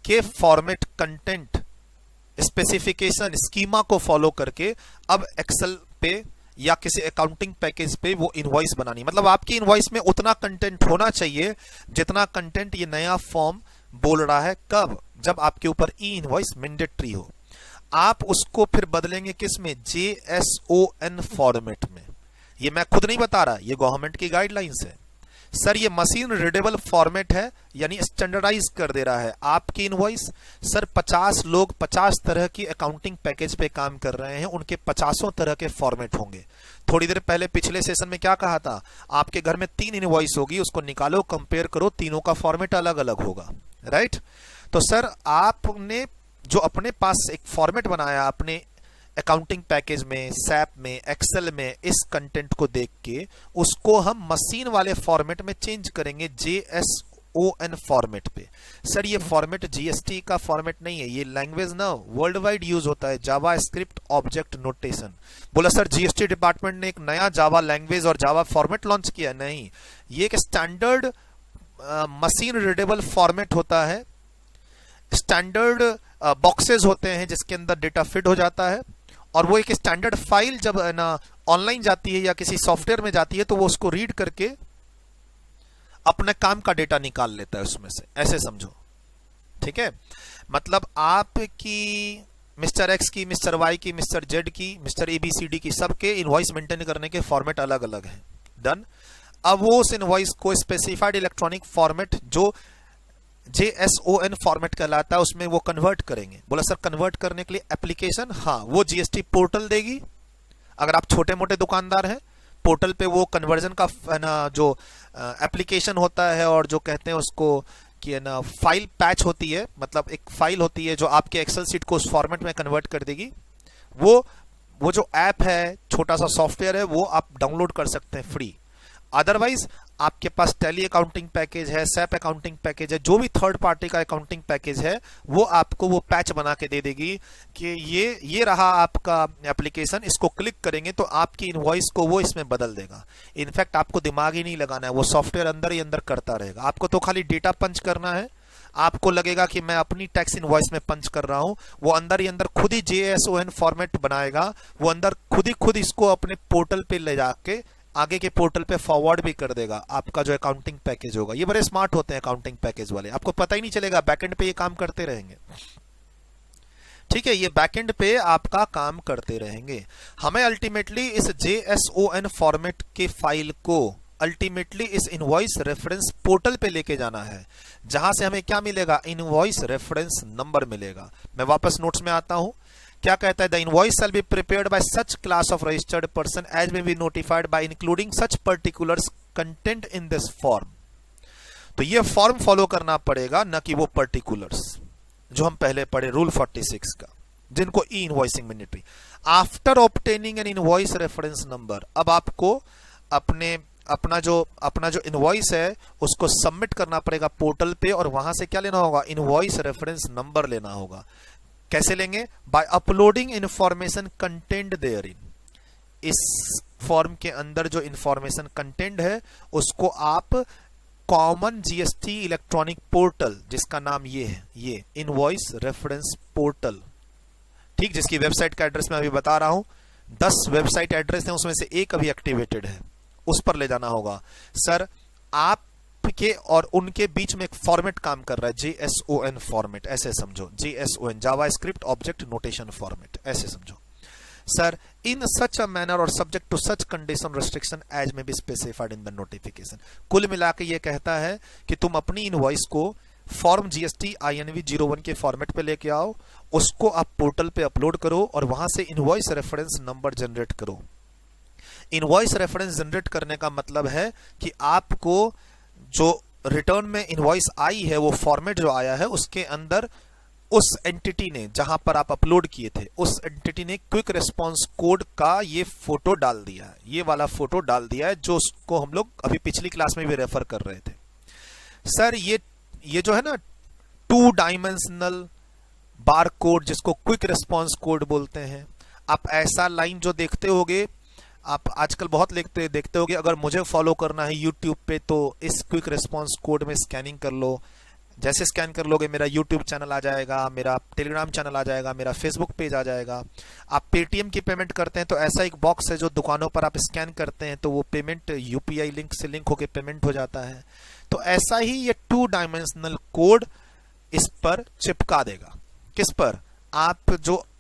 के फॉर्मेट, कंटेंट, स्पेसिफिकेशन, स्कीमा को फॉलो करके अब एक्सेल पे या किसी अकाउंटिंग पैकेज पे वो इनवॉइस बनानी। मतलब आपकी इनवॉइस में उतना कंटेंट होना चाहिए जितना कंटेंट ये नया फॉर्म बोल रहा है। कब? जब आपके ऊपर ई इनवॉइस मैंडेटरी हो। आप उसको फिर बदलेंगे किस में? JSON फॉर्मेट में। ये मैं खुद नहीं बता रहा, ये गवर्नमेंट की गाइडलाइंस है। सर ये मशीन रीडेबल फॉर्मेट है, यानी स्टैंडर्डाइज कर दे रहा है आपकी इनवॉइस। सर 50 लोग 50 तरह की अकाउंटिंग पैकेज पे काम कर रहे हैं, उनके 50 तरह के फॉर्मेट होंगे। थोड़ी देर पहले पिछले सेशन में क्या कहा था, आपके घर में 3 इनवॉइस होगी, उसको निकालो, कंपेयर करो, तीनों का फॉर्मेट अलग अलग होगा, राइट। तो सर आपने जो अपने पास एक फॉर्मेट बनाया अपने अकाउंटिंग पैकेज में, सैप में, एक्सेल में, इस कंटेंट को देख के उसको हम मशीन वाले फॉर्मेट में चेंज करेंगे, JSON फॉर्मेट पे। सर ये फॉर्मेट GST का फॉर्मेट नहीं है, ये लैंग्वेज ना वर्ल्ड वाइड यूज होता है, जावा स्क्रिप्ट ऑब्जेक्ट नोटेशन। बोला सर GST डिपार्टमेंट ने एक नया जावा लैंग्वेज और जावा फॉर्मेट लॉन्च किया? नहीं, ये एक स्टैंडर्ड मशीन रीडेबल फॉर्मेट होता है। स्टैंडर्ड बॉक्सेस होते हैं जिसके अंदर डेटा फिट हो जाता है, और वो एक स्टैंडर्ड फाइल जब ना ऑनलाइन जाती है या किसी सॉफ्टवेयर में जाती है तो वो उसको रीड करके अपने काम का डेटा निकाल लेता है उसमें से, ऐसे समझो, ठीक है। मतलब आपकी मिस्टर X की, मिस्टर Y की, मिस्टर Z की, मिस्टर ABCD की, सबके इनवॉइस मेंटेन करने के फॉर्मेट अलग अलग हैं। डन। अब वो उस इनवॉइस को स्पेसिफाइड इलेक्ट्रॉनिक फॉर्मेट जो JSON फॉर्मेट कहलाता है उसमें वो कन्वर्ट करेंगे। बोला सर कन्वर्ट करने के लिए एप्लीकेशन? हाँ, वो GST पोर्टल देगी। अगर आप छोटे मोटे दुकानदार हैं, पोर्टल पे वो कन्वर्जन का ना जो एप्लीकेशन होता है और जो कहते हैं उसको कि ना फाइल पैच होती है, मतलब एक फाइल होती है जो आपके एक्सेल शीट को उस फॉर्मेट में कन्वर्ट कर देगी। वो जो ऐप है, छोटा सा सॉफ्टवेयर है, वो आप डाउनलोड कर सकते हैं फ्री। अदरवाइज आपके पास टैली अकाउंटिंग पैकेज है, सैप अकाउंटिंग पैकेज है, जो भी थर्ड पार्टी का अकाउंटिंग पैकेज है, वो आपको वो पैच बना के दे देगी कि ये रहा आपका एप्लीकेशन, इसको क्लिक करेंगे तो आपकी इनवॉइस को वो इसमें बदल देगा। इनफैक्ट आपको दिमाग ही नहीं लगाना है, वो सॉफ्टवेयर अंदर ही अंदर करता रहेगा। आपको तो खाली डेटा पंच करना है। आपको लगेगा कि मैं अपनी टैक्स इनवॉइस में पंच कर रहा हूं, वो अंदर ही अंदर खुद ही JSON फॉर्मेट बनाएगा, वो अंदर खुद इसको अपने पोर्टल पे ले जाके आगे के पोर्टल पे फॉरवर्ड भी कर देगा आपका जो अकाउंटिंग पैकेज होगा। ये बड़े स्मार्ट होते हैं अकाउंटिंग पैकेज वाले, आपको पता ही नहीं चलेगा, बैकएंड पे ये काम करते रहेंगे, ठीक है, ये बैकएंड पे आपका काम करते रहेंगे। हमें अल्टीमेटली इस JSON फॉर्मेट के फाइल को अल्टीमेटली इस इनवॉइस रेफरेंस पोर्टल पे लेके जाना है, जहां से हमें क्या मिलेगा, इनवॉइस रेफरेंस नंबर मिलेगा। मैं वापस नोट्स में आता हूं, क्या कहता है, the invoice shall be prepared by such class of registered person as may be notified by including such particulars content in this form. तो ये फॉर्म फॉलो करना पड़ेगा, न कि वो पर्टिकुलर्स जो हम पहले पढ़े रूल 46 का, जिनको e invoicing mandatory. After obtaining an invoice reference number, अब आपको अपना जो इनवॉइस है उसको सबमिट करना पड़ेगा पोर्टल पे, और वहां से क्या लेना होगा, इनवॉइस रेफरेंस नंबर लेना होगा। कैसे लेंगे, by uploading information content there in. इस फॉर्म के अंदर जो इंफॉर्मेशन कंटेंट है उसको आप कॉमन जीएसटी इलेक्ट्रॉनिक पोर्टल, जिसका नाम ये है, ये इनवॉइस रेफरेंस पोर्टल, ठीक, जिसकी वेबसाइट का एड्रेस मैं अभी बता रहा हूं। 10 वेबसाइट एड्रेस है, उसमें से एक अभी एक्टिवेटेड है, उस पर ले जाना होगा। सर आपके और उनके बीच में एक फॉर्मेट काम कर रहा है, JSON फॉर्मेट, ऐसे समझो, JSON JavaScript object notation format, ऐसे समझो। Sir in such a manner और subject to such condition restriction as may be specified in the notification. कुल मिला के ये कहता है कि तुम अपनी इनवॉइस को फॉर्म GST INV 01 के फॉर्मेट पे लेके आओ, उसको आप पोर्टल पे अपलोड करो और वहां से इनवॉइस रेफरेंस नंबर जनरेट करो। इनवॉइस रेफरेंस जनरेट करने का मतलब है कि आपको जो रिटर्न में इनवॉइस आई है, वो फॉर्मेट जो आया है उसके अंदर उस एंटिटी ने, जहां पर आप अपलोड किए थे, उस एंटिटी ने क्विक रिस्पांस कोड का ये फोटो डाल दिया है, ये वाला फोटो डाल दिया है, जो उसको हम लोग अभी पिछली क्लास में भी रेफर कर रहे थे। सर ये जो है ना 2 डायमेंशनल बार कोड, जिसको क्विक रिस्पांस कोड बोलते हैं, आप ऐसा लाइन जो देखते होगे, आप आजकल बहुत देखते होगे, अगर मुझे फॉलो करना है यूट्यूब पे तो इस क्विक रिस्पांस कोड में स्कैनिंग कर लो। जैसे स्कैन कर लोगे मेरा यूट्यूब चैनल आ जाएगा, मेरा टेलीग्राम चैनल आ जाएगा, मेरा फेसबुक पेज आ जाएगा। आप पेटीएम की पेमेंट करते हैं तो ऐसा एक बॉक्स है जो दुकानों पर आप स्कैन करते हैं तो वो पेमेंट UPI लिंक से लिंक होकर पेमेंट हो जाता है। तो ऐसा ही ये 2 डायमेंशनल कोड इस पर चिपका देगा। किस पर,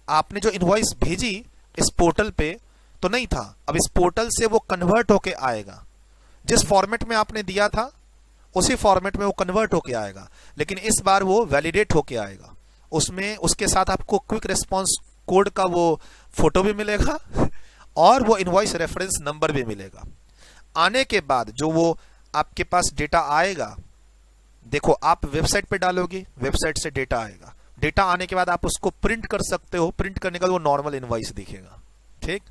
आपने जो इनवॉइस भेजी इस पोर्टल पे तो नहीं था, अब इस पोर्टल से वो कन्वर्ट होके आएगा, जिस फॉर्मेट में आपने दिया था उसी फॉर्मेट में वो कन्वर्ट होके आएगा, लेकिन इस बार वो वैलिडेट होके आएगा। उसमें उसके साथ आपको क्विक रिस्पांस कोड का वो फोटो भी मिलेगा और वो इनवॉइस रेफरेंस नंबर भी मिलेगा। आने के बाद जो वो आपके पास डेटा आएगा, देखो आप वेबसाइट पे डालोगे, वेबसाइट से डेटा आएगा, डेटा आने के बाद आप उसको प्रिंट कर सकते हो, प्रिंट करने के बाद वो नॉर्मल इनवॉइस दिखेगा, ठीक,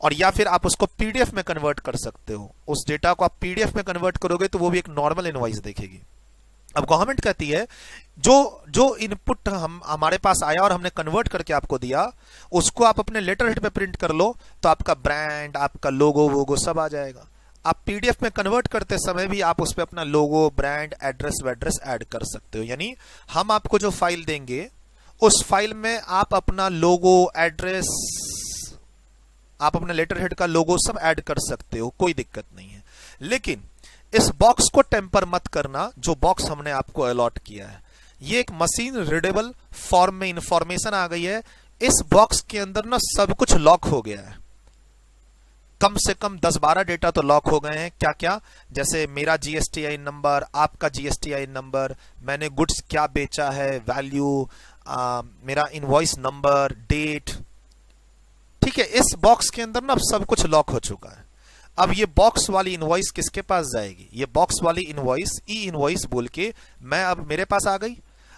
और या फिर आप उसको PDF में कन्वर्ट कर सकते हो। उस डेटा को आप PDF में कन्वर्ट करोगे तो वो भी एक नॉर्मल इनवॉइस देखेगी। अब गवर्नमेंट कहती है जो इनपुट हमारे पास आया और हमने कन्वर्ट करके आपको दिया, उसको आप अपने लेटर हेड पे प्रिंट कर लो तो आपका ब्रांड, आपका लोगो वोगो सब आ जाएगा। आप PDF में कन्वर्ट करते समय भी आप उस पर अपना लोगो, ब्रांड, एड्रेस वेड्रेस ऐड कर सकते हो। यानी हम आपको जो फाइल देंगे उस फाइल में आप अपना लोगो, एड्रेस, आप अपने लेटर हेड का लोगो सब ऐड कर सकते हो, कोई दिक्कत नहीं है। लेकिन इस बॉक्स को टेम्पर मत करना, जो बॉक्स हमने आपको अलॉट किया है। ये एक मशीन रीडेबल फॉर्म में इंफॉर्मेशन आ गई है, इस बॉक्स के अंदर ना सब कुछ लॉक हो गया है। कम से कम 10-12 डेटा तो लॉक हो गए हैं। क्या क्या, जैसे मेरा GSTI नंबर, आपका GSTI नंबर, मैंने गुड्स क्या बेचा है, वैल्यू, मेरा इनवॉइस नंबर, डेट, ठीक है। इस बॉक्स के अंदर ना अब सब कुछ लॉक हो चुका है। अब ये बॉक्स वाली इनवॉइस किसके पास जाएगी, ये बॉक्स वाली इनवॉइस ई इनवॉइस बोल के मैं अब मेरे पास आ गई।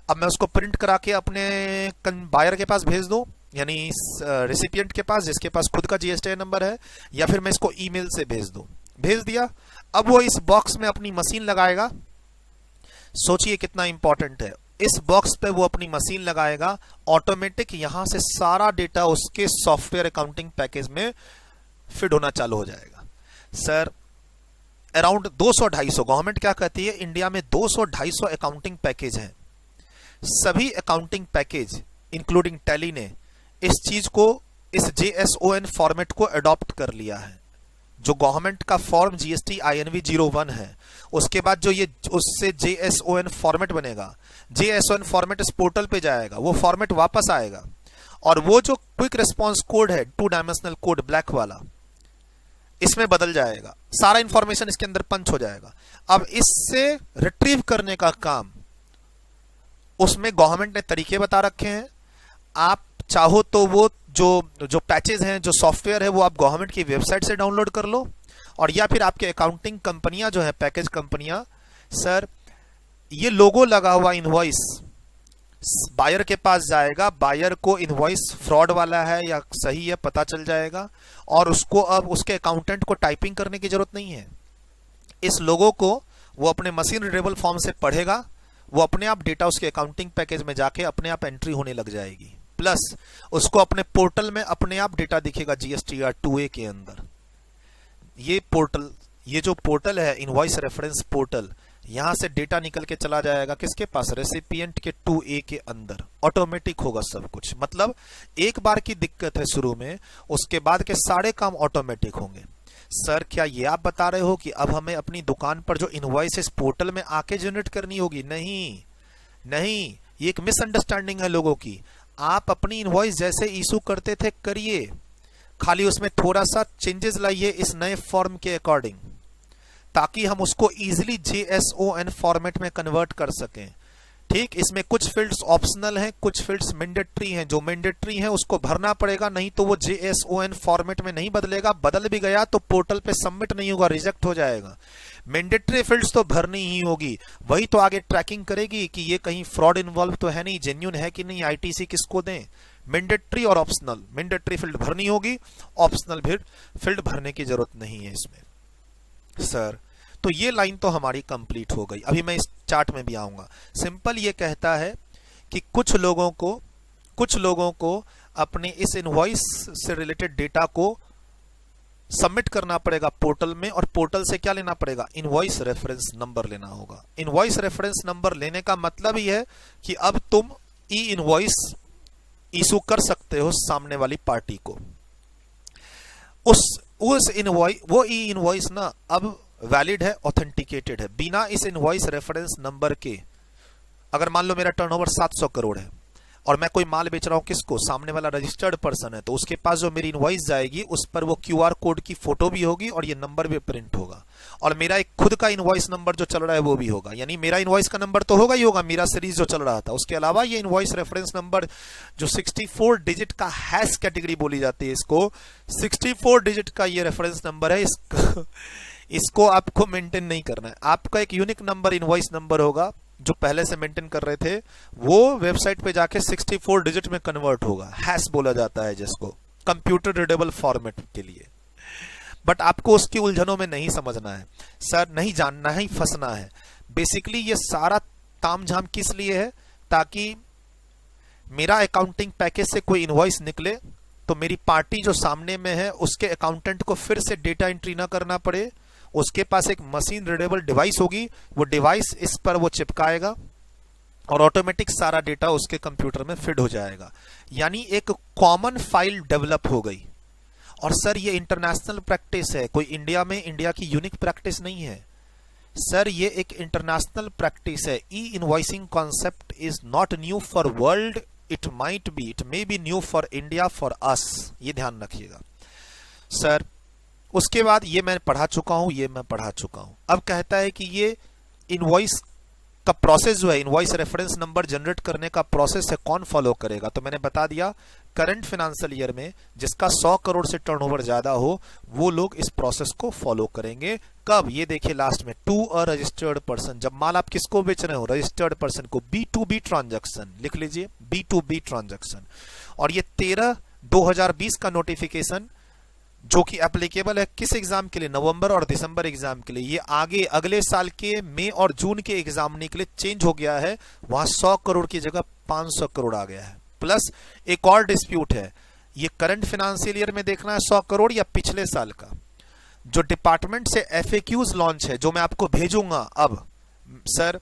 अब मैं उसको प्रिंट करा के अपने बायर के पास भेज दूं, यानी रेसिपिएंट के पास जिसके पास खुद का GSTI नंबर है, या फिर मैं इसको ईमेल से भेज दूं। भेज दिया, अब वो इस बॉक्स में अपनी मशीन लगाएगा। सोचिए कितना इंपॉर्टेंट है, इस बॉक्स पे वो अपनी मशीन लगाएगा, ऑटोमेटिक यहां से सारा डेटा उसके सॉफ्टवेयर अकाउंटिंग पैकेज में फिट होना चालू हो जाएगा। सर अराउंड 200-250, गवर्नमेंट क्या कहती है, इंडिया में 200-250 अकाउंटिंग पैकेज हैं। सभी अकाउंटिंग पैकेज इंक्लूडिंग टैली ने इस चीज को, इस JSON फॉर्मेट को अडॉप्ट कर लिया है। जो गवर्नमेंट का फॉर्म GST INV 01 है, उसके बाद जो ये उससे JSON फॉर्मेट बनेगा, JSON फॉर्मेट इस पोर्टल पे जाएगा, वो फॉर्मेट वापस आएगा, और वो जो क्विक रिस्पॉन्स कोड है 2 डायमेंशनल कोड ब्लैक वाला, इसमें बदल जाएगा, सारा इंफॉर्मेशन इसके अंदर पंच हो जाएगा। अब इससे रिट्रीव करने का काम उसमें गवर्नमेंट ने तरीके बता रखे हैं। आप चाहो तो वो जो पैचेज हैं, जो सॉफ्टवेयर है, वो आप गवर्नमेंट की वेबसाइट से डाउनलोड कर लो, और या फिर आपके अकाउंटिंग कंपनियां जो है, पैकेज कंपनियां, सर ये लोगो लगा हुआ इनवॉइस बायर के पास जाएगा, बायर को इनवॉइस फ्रॉड वाला है या सही है पता चल जाएगा, और उसको अब उसके अकाउंटेंट को टाइपिंग करने की जरूरत नहीं है। इस लोगो को वो अपने मशीन रीडेबल फॉर्म से पढ़ेगा, वो अपने आप डेटा उसके अकाउंटिंग पैकेज में जाके अपने आप एंट्री होने लग जाएगी, प्लस उसको अपने पोर्टल में अपने आप डेटा दिखेगा GSTR 2A के अंदर। ये पोर्टल, ये जो पोर्टल है इनवॉइस रेफरेंस पोर्टल, यहां से डेटा निकल के चला जाएगा किसके पास, रेसिपिएंट के 2A के अंदर। ऑटोमेटिक होगा सब कुछ, मतलब एक बार की दिक्कत है शुरू में, उसके बाद के सारे काम ऑटोमेटिक होंगे। सर क्या ये आप बता रहे हो कि अब हमें अपनी दुकान पर जो इनवॉइस पोर्टल में आके जनरेट करनी होगी? नहीं नहीं, ये एक मिसअंडरस्टैंडिंग है लोगों की। आप अपनी इनवॉइस जैसे इशू करते थे करिए, खाली उसमें थोड़ा सा चेंजेस लाइए इस नए फॉर्म के अकॉर्डिंग, ताकि हम उसको इजीली JSON फॉर्मेट में कन्वर्ट कर सकें। ठीक, इसमें कुछ फील्ड्स ऑप्शनल हैं, कुछ फील्ड्स मैंडेटरी हैं। जो मैंडेटरी हैं उसको भरना पड़ेगा, नहीं तो वो JSON फॉर्मेट में नहीं बदलेगा। बदल भी गया तो पोर्टल पे सबमिट नहीं होगा, रिजेक्ट हो जाएगा। मैंडेटरी फील्ड्स तो भरनी ही होगी, वही तो आगे ट्रैकिंग करेगी कि ये कहीं फ्रॉड इन्वॉल्व तो है नहीं, जेन्युइन है कि नहीं, ITC किसको दें। मैंडेटरी और ऑप्शनल, मैंडेटरी फील्ड भरनी होगी, ऑप्शनल फील्ड भरने की जरूरत नहीं है इसमें। सर तो ये लाइन तो हमारी कंप्लीट हो गई। अभी मैं इस चार्ट में भी आऊंगा। सिंपल ये कहता है कि कुछ लोगों को अपने इस इनवॉइस से रिलेटेड डेटा को सबमिट करना पड़ेगा पोर्टल में, और पोर्टल से क्या लेना पड़ेगा, इनवॉइस रेफरेंस नंबर लेना होगा। इनवॉइस रेफरेंस नंबर लेने का मतलब ही है कि अब तुम ई इनवॉइस इशू कर सकते हो सामने वाली पार्टी को। उस इनवॉइस, वो ई इनवॉइस ना अब वैलिड है, ऑथेंटिकेटेड है। बिना इस इनवॉइस रेफरेंस नंबर के, अगर मान लो मेरा टर्नओवर 700 करोड़ है और मैं कोई माल बेच रहा हूं किसको, सामने वाला रजिस्टर्ड पर्सन है, तो उसके पास जो मेरी इनवॉइस जाएगी उस पर वो QR कोड की फोटो भी होगी और ये नंबर भी प्रिंट होगा, और मेरा एक खुद का इनवॉइस नंबर जो चल रहा है वो भी होगा। यानी मेरा इनवॉइस का नंबर तो होगा ही होगा, मेरा सीरीज जो चल रहा था। उसके अलावा ये इनवॉइस रेफरेंस नंबर जो 64 डिजिट का हैश कैटेगरी बोली जाती है, इसको 64 डिजिट का ये रेफरेंस नंबर है, इसको आपको मेंटेन नहीं करना है। आपका एक यूनिक नंबर इनवॉइस नंबर होगा जो पहले से मेंटेन कर रहे थे, वो वेबसाइट पे जाके 64 डिजिट में कन्वर्ट होगा। हैश बोला जाता है जिसको, कंप्यूटर रीडेबल फॉर्मेट के लिए। बट आपको उसकी उलझनों में नहीं समझना है सर, नहीं जानना है, फंसना है। बेसिकली ये सारा तामझाम किस लिए है, ताकि मेरा अकाउंटिंग पैकेज से कोई इनवॉइस निकले तो मेरी पार्टी जो सामने में है उसके अकाउंटेंट को फिर से डेटा एंट्री ना करना पड़े। उसके पास एक मशीन रीडेबल डिवाइस होगी, वो डिवाइस इस पर वो चिपकाएगा और ऑटोमेटिक सारा डेटा उसके कंप्यूटर में फीड हो जाएगा। यानी एक कॉमन फाइल डेवलप हो गई। और सर ये इंटरनेशनल प्रैक्टिस है, कोई इंडिया की यूनिक प्रैक्टिस नहीं है सर, ये एक इंटरनेशनल प्रैक्टिस है। E invoicing concept is not new for world, it may be new for India, for us, ये ध्यान रखिएगा सर। उसके बाद ये मैं पढ़ा चुका हूं, अब कहता है कि ये इनवॉइस का प्रोसेस जो है, इनवॉइस रेफरेंस नंबर जनरेट करने का प्रोसेस है, कौन फॉलो करेगा। तो मैंने बता दिया, करंट फाइनेंशियल ईयर में जिसका 100 करोड़ से टर्नओवर ज्यादा हो वो लोग इस प्रोसेस को फॉलो करेंगे। कब, ये देखिए लास्ट में, टू अ रजिस्टर्ड पर्सन। जब माल आप किसको बेच रहे हो, रजिस्टर्ड पर्सन को। B2B ट्रांजैक्शन लिख लीजिए, B2B ट्रांजैक्शन। और ये 13/2020 का नोटिफिकेशन जो कि एप्लीकेबल है किस एग्जाम के लिए, नवंबर और दिसंबर एग्जाम के लिए। ये आगे अगले साल के मई और जून के एग्जाम के लिए चेंज हो गया है, वहां 100 करोड़ की जगह 500 करोड़ आ गया है। प्लस एक और डिस्प्यूट है, ये करंट फाइनेंशियल ईयर में देखना है 100 करोड़ या पिछले साल का। जो डिपार्टमेंट से FAQs लॉन्च है, जो मैं आपको भेजूंगा अब सर,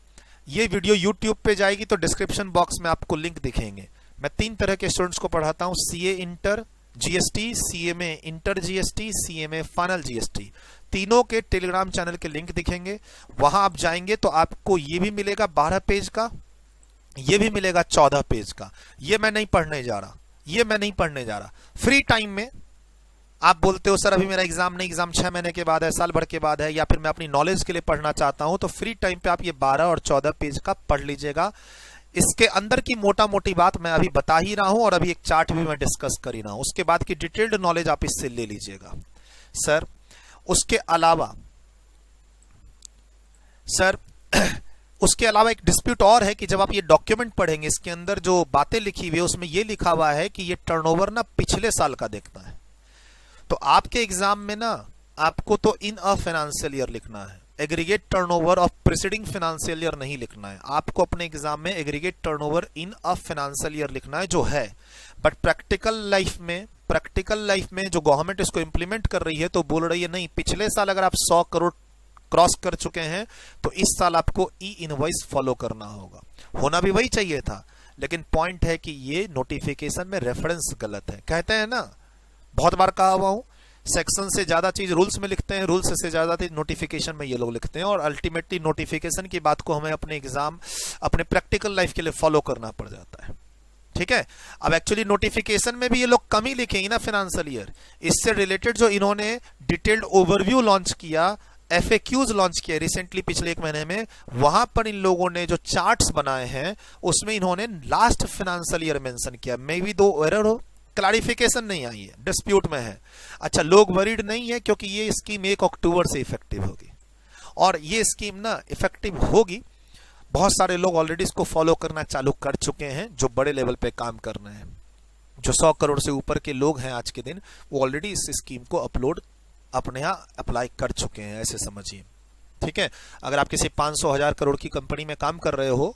ये वीडियो यूट्यूब पे जाएगी तो डिस्क्रिप्शन बॉक्स में आपको लिंक दिखेंगे। मैं 3 तरह के स्टूडेंट्स को पढ़ाता हूं, CA inter GST, CMA inter GST, CMA final GST। तीनों के टेलीग्राम चैनल के लिंक दिखेंगे, वहां आप जाएंगे तो आपको ये भी मिलेगा 12 पेज का, ये भी मिलेगा 14 पेज का। ये मैं नहीं पढ़ने जा रहा, ये मैं नहीं पढ़ने जा रहा। फ्री टाइम में आप बोलते हो सर अभी मेरा एग्जाम नहीं, एग्जाम 6 महीने के बाद है, साल भर के बाद है, या फिर मैं अपनी नॉलेज के लिए पढ़ना चाहता हूं, तो फ्री टाइम पे आप ये 12 और 14 पेज का पढ़ लीजिएगा। इसके अंदर की मोटा मोटी बात मैं अभी बता ही रहा हूं और अभी एक चार्ट भी मैं डिस्कस कर ही रहा हूं, उसके बाद की डिटेल्ड नॉलेज आप इससे ले लीजिएगा। सर उसके अलावा एक डिस्प्यूट और है कि जब आप ये डॉक्यूमेंट पढ़ेंगे, इसके अंदर जो बातें लिखी हुई है उसमें ये लिखा हुआ है कि ये टर्नओवर ना पिछले साल का देखता है। तो आपके एग्जाम में ना आपको तो इन अ फाइनेंशियल ईयर लिखना है, aggregate turnover of preceding financial year नहीं लिखना है। आपको अपने एग्जाम में aggregate turnover in a financial year लिखना है जो है, बट प्रैक्टिकल लाइफ में जो गवर्नमेंट इसको इंप्लीमेंट कर रही है तो बोल रही है नहीं, पिछले साल अगर आप 100 करोड़ क्रॉस कर चुके हैं तो इस साल आपको ई इनवॉइस फॉलो करना होगा। होना भी वही चाहिए था, लेकिन पॉइंट है कि ये नोटिफिकेशन में रेफरेंस गलत है। कहते हैं ना, बहुत बार कहा हुआ हूं, सेक्शन से ज्यादा चीज रूल्स में लिखते हैं, रूल्स से ज्यादा चीज नोटिफिकेशन में ये लोग लिखते हैं, और अल्टीमेटली नोटिफिकेशन की बात को हमें अपने एग्जाम, अपने प्रैक्टिकल लाइफ के लिए फॉलो करना पड़ जाता है। ठीक है, अब एक्चुअली नोटिफिकेशन में भी ये लोग कम ही लिखेंगे ना फाइनेंशियल ईयर। इससे रिलेटेड जो इन्होंने डिटेल्ड ओवरव्यू लॉन्च किया, FAQs लॉन्च किया रिसेंटली पिछले 1 महीने में, वहां पर इन लोगों ने जो चार्ट्स बनाए हैं उसमें इन्होंने लास्ट फाइनेंशियल ईयर मेंशन किया। मे बी दो एरर हो, क्लैरिफिकेशन नहीं आई है, डिस्प्यूट में है। अच्छा, लोग वरीड नहीं है क्योंकि ये स्कीम 1 अक्टूबर से इफेक्टिव होगी, और ये स्कीम ना इफेक्टिव होगी, बहुत सारे लोग ऑलरेडी इसको फॉलो करना चालू कर चुके हैं जो बड़े लेवल पे काम कर रहे हैं। जो 100 करोड़ से ऊपर के लोग हैं आज के दिन, वो ऑलरेडी इस स्कीम को अपने यहाँ अप्लाई कर चुके हैं, ऐसे समझिए। ठीक है, अगर आप किसी 500,000 करोड़ की कंपनी में काम कर रहे हो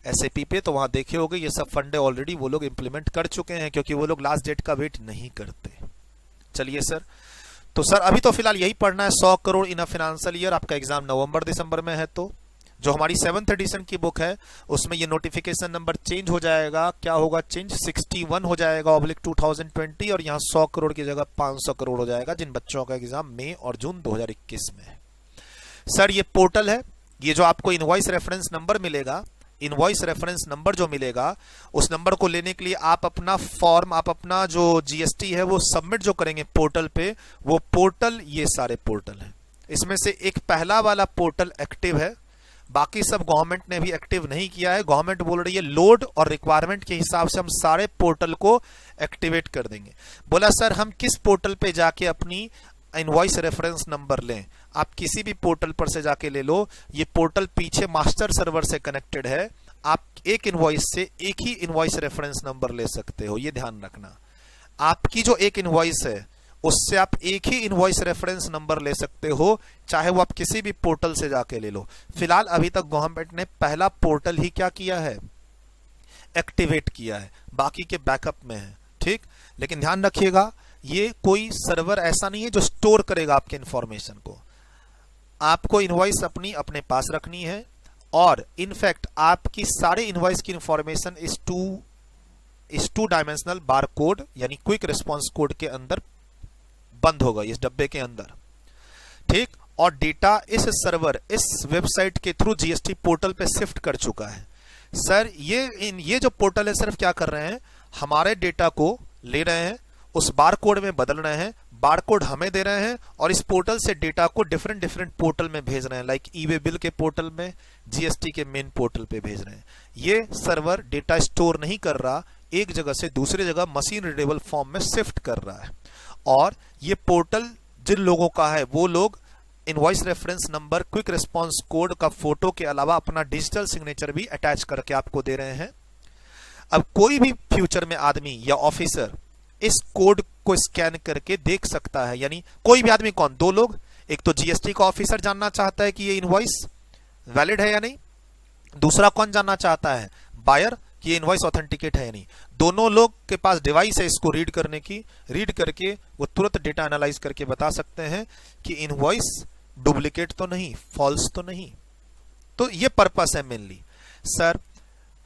SAP पे, तो वहां देखे होगे ये सब फंडे ऑलरेडी वो लोग इंप्लीमेंट कर चुके हैं, क्योंकि वो लोग लास्ट डेट का वेट नहीं करते। चलिए सर, तो सर अभी तो फिलहाल यही पढ़ना है, 100 करोड़ इन अ फाइनेंशियल ईयर। आपका एग्जाम नवंबर दिसंबर में है, तो जो हमारी 7th एडिशन की बुक है उसमें ये नोटिफिकेशन नंबर चेंज हो जाएगा। क्या होगा चेंज? 61 हो जाएगा /2020, और यहाँ 100 करोड़ की जगह 500 करोड़ हो जाएगा, जिन बच्चों का एग्जाम मई और जून 2021 में है। सर ये पोर्टल है, ये जो आपको इनवॉइस रेफरेंस नंबर मिलेगा, इनवॉइस रेफरेंस नंबर जो मिलेगा, उस नंबर को लेने के लिए आप अपना फॉर्म, आप अपना जो GST है वो सबमिट जो करेंगे पोर्टल पे, वो पोर्टल, ये सारे पोर्टल है, इसमें से एक पहला वाला पोर्टल एक्टिव है, बाकी सब गवर्नमेंट ने भी एक्टिव नहीं किया है। गवर्नमेंट बोल रही है लोड और रिक्वायरमेंट के हिसाब से हम सारे पोर्टल को एक्टिवेट कर देंगे। बोला सर हम किस पोर्टल पे जाके अपनी इनवॉइस रेफरेंस नंबर लें? आप किसी भी पोर्टल पर से जाके ले लो, ये पोर्टल पीछे मास्टर सर्वर से कनेक्टेड है। आप एक इनवॉइस से एक ही इनवॉइस रेफरेंस नंबर ले सकते हो, ये ध्यान रखना। आपकी जो एक इनवॉइस है उससे आप एक ही इनवॉइस रेफरेंस नंबर ले सकते हो, चाहे वो आप किसी भी पोर्टल से जाके ले लो। फिलहाल अभी तक गवर्नमेंट ने पहला पोर्टल ही क्या किया है? एक्टिवेट किया है, बाकी के बैकअप में है। ठीक, लेकिन ध्यान रखिएगा ये कोई सर्वर ऐसा नहीं है जो स्टोर करेगा आपके इंफॉर्मेशन को। आपको इनवॉइस अपने पास रखनी है, और इनफैक्ट आपकी सारे इनवॉइस की इंफॉर्मेशन इस टू डायमेंशनल बार कोड यानी क्विक रिस्पॉन्स कोड के अंदर बंद होगा, इस डब्बे के अंदर। ठीक, और डेटा इस सर्वर, इस वेबसाइट के थ्रू GST पोर्टल पे शिफ्ट कर चुका है। सर ये जो पोर्टल है सिर्फ क्या कर रहे हैं, हमारे डेटा को ले रहे हैं, उस बार कोड में बदल रहे हैं, बार कोड हमें दे रहे हैं, और इस पोर्टल से डेटा को डिफरेंट पोर्टल में भेज रहे हैं, लाइक ई-वे बिल के पोर्टल में, GST के मेन पोर्टल पे भेज रहे हैं। ये सर्वर डेटा स्टोर नहीं कर रहा, एक जगह से दूसरी जगह मशीन रीडेबल फॉर्म में शिफ्ट कर रहा है। और ये पोर्टल जिन लोगों का है वो लोग invoice reference number, quick response code का फोटो के अलावा अपना डिजिटल सिग्नेचर भी अटैच करके आपको दे रहे हैं। अब कोई भी फ्यूचर में आदमी या ऑफिसर इस कोड को स्कैन करके देख सकता है, यानी कोई भी आदमी, कौन? 2 लोग, एक तो GST का ऑफिसर जानना चाहता है कि ये इनवॉइस वैलिड है या नहीं, दूसरा कौन जानना चाहता है? बायर, कि ये इनवॉइस ऑथेंटिकेट है या नहीं। दोनों लोग के पास डिवाइस है इसको रीड करने की, रीड करके वो तुरंत डेटा एनालाइज करके बता सकते हैं कि इनवॉइस डुप्लीकेट तो नहीं, फॉल्स तो नहीं। तो ये पर्पस है मेनली। सर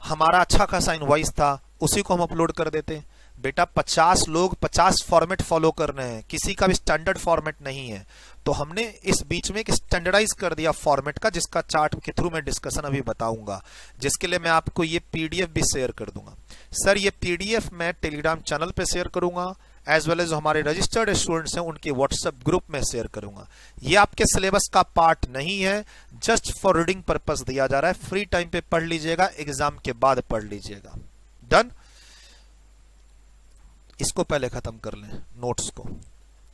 हमारा अच्छा खासा इनवॉइस था, उसी को हम अपलोड कर देते। बेटा 50 लोग 50 फॉर्मेट फॉलो कर रहे हैं, किसी का भी स्टैंडर्ड फॉर्मेट नहीं है, तो हमने इस बीच में एक स्टैंडर्डाइज कर दिया फॉर्मेट का, जिसका चार्ट के थ्रू मैं डिस्कशन अभी बताऊंगा, जिसके लिए मैं आपको ये PDF भी शेयर कर दूंगा। सर ये पीडीएफ मैं टेलीग्राम चैनल पे शेयर करूंगा, एज वेल एज हमारे रजिस्टर्ड स्टूडेंट्स हैं उनके व्हाट्सएप ग्रुप में शेयर करूंगा। ये आपके सिलेबस का पार्ट नहीं है, जस्ट फॉर रीडिंग पर्पस दिया जा रहा है। फ्री टाइम पे पढ़ लीजिएगा, एग्जाम के बाद पढ़ लीजिएगा। डन। इसको पहले खत्म कर लें नोट्स को।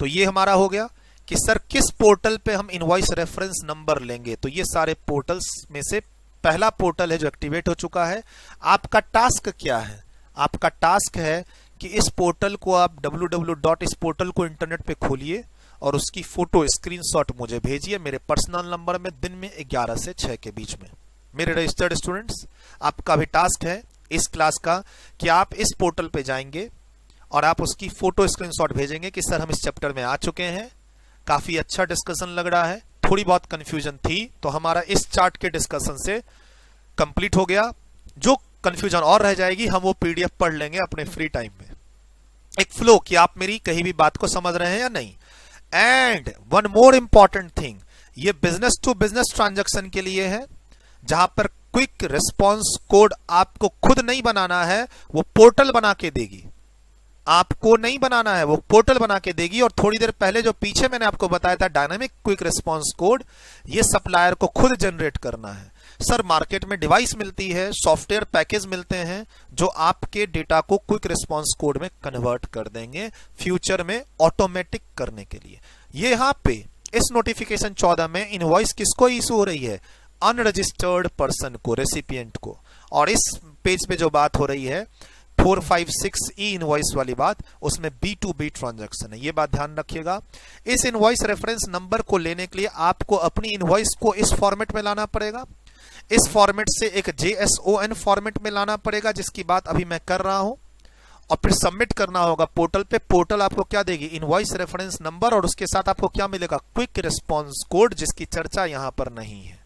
तो ये हमारा हो गया कि सर किस पोर्टल पे हम इनवॉइस रेफरेंस नंबर लेंगे। तो ये सारे पोर्टल्स में से पहला पोर्टल है जो एक्टिवेट हो चुका है। आपका टास्क क्या है? आपका टास्क है कि इस पोर्टल को आप इस पोर्टल को इंटरनेट पे खोलिए और उसकी फोटो स्क्रीनशॉट मुझे भेजिए मेरे पर्सनल नंबर में, दिन में 11 से 6 के बीच में। मेरे रजिस्टर्ड स्टूडेंट्स, आपका भी टास्क है इस क्लास का कि आप इस पोर्टल पे जाएंगे और आप उसकी फोटो स्क्रीनशॉट भेजेंगे कि सर हम इस चैप्टर में आ चुके हैं, काफी अच्छा डिस्कशन लग रहा है, थोड़ी बहुत कंफ्यूजन थी तो हमारा इस चार्ट के डिस्कशन से कंप्लीट हो गया। जो कंफ्यूजन और रह जाएगी हम वो पीडीएफ पढ़ लेंगे अपने फ्री टाइम में। एक फ्लो कि आप मेरी कहीं भी बात को समझ रहे हैं या नहीं। And one more important thing, ये बिजनेस टू बिजनेस ट्रांजैक्शन के लिए है, जहां पर क्विक रिस्पॉन्स कोड आपको खुद नहीं बनाना है, वो पोर्टल बना के देगी। आपको नहीं बनाना है, वो पोर्टल बना के देगी। और थोड़ी देर पहले जो पीछे मैंने आपको बताया था डायनामिक क्विक रिस्पॉन्स कोड, ये सप्लायर को खुद जनरेट करना है। सर मार्केट में डिवाइस मिलती है, सॉफ्टवेयर पैकेज मिलते हैं जो आपके डेटा को क्विक रिस्पॉन्स कोड में कन्वर्ट कर देंगे फ्यूचर में ऑटोमेटिक करने के लिए। ये यहाँ पे इस नोटिफिकेशन 14 में इनवॉइस किसको इशू हो रही है? अनरजिस्टर्ड पर्सन को, रेसिपिएंट को। और इस पेज पे जो बात हो रही है 456 ई इनवॉइस वाली बात, उसमें B2B ट्रांजैक्शन है, ये बात ध्यान रखिएगा। इस इनवॉइस रेफरेंस नंबर को लेने के लिए आपको अपनी इनवॉइस को इस फॉर्मेट में लाना पड़ेगा, इस फॉर्मेट से एक JSON फॉर्मेट में लाना पड़ेगा, जिसकी बात अभी मैं कर रहा हूं, और फिर सबमिट करना होगा पोर्टल पे। पोर्टल आपको क्या देगी? इनवॉइस रेफरेंस नंबर, और उसके साथ आपको क्या मिलेगा? क्विक रिस्पॉन्स कोड, जिसकी चर्चा यहां पर नहीं है।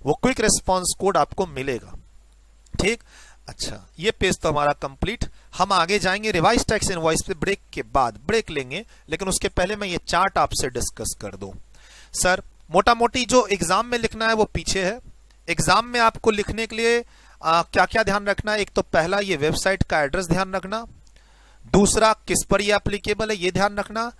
वो क्विक रिस्पॉन्स कोड आपको मिलेगा। ठीक, अच्छा, ये पेज तो हमारा कंप्लीट। हम आगे जाएंगे रिवाइज टैक्स इनवॉइस पे ब्रेक के बाद। ब्रेक लेंगे, लेकिन उसके पहले मैं ये चार्ट आपसे डिस्कस कर दूं। सर मोटा मोटी जो एग्जाम में लिखना है वो पीछे है। एग्जाम में आपको लिखने के लिए क्या क्या ध्यान रखना है? एक तो पहला ये वेबसाइट का एड्रेस ध्यान रखना, दूसरा किस पर ये एप्लीकेबल है ये ध्यान रखना,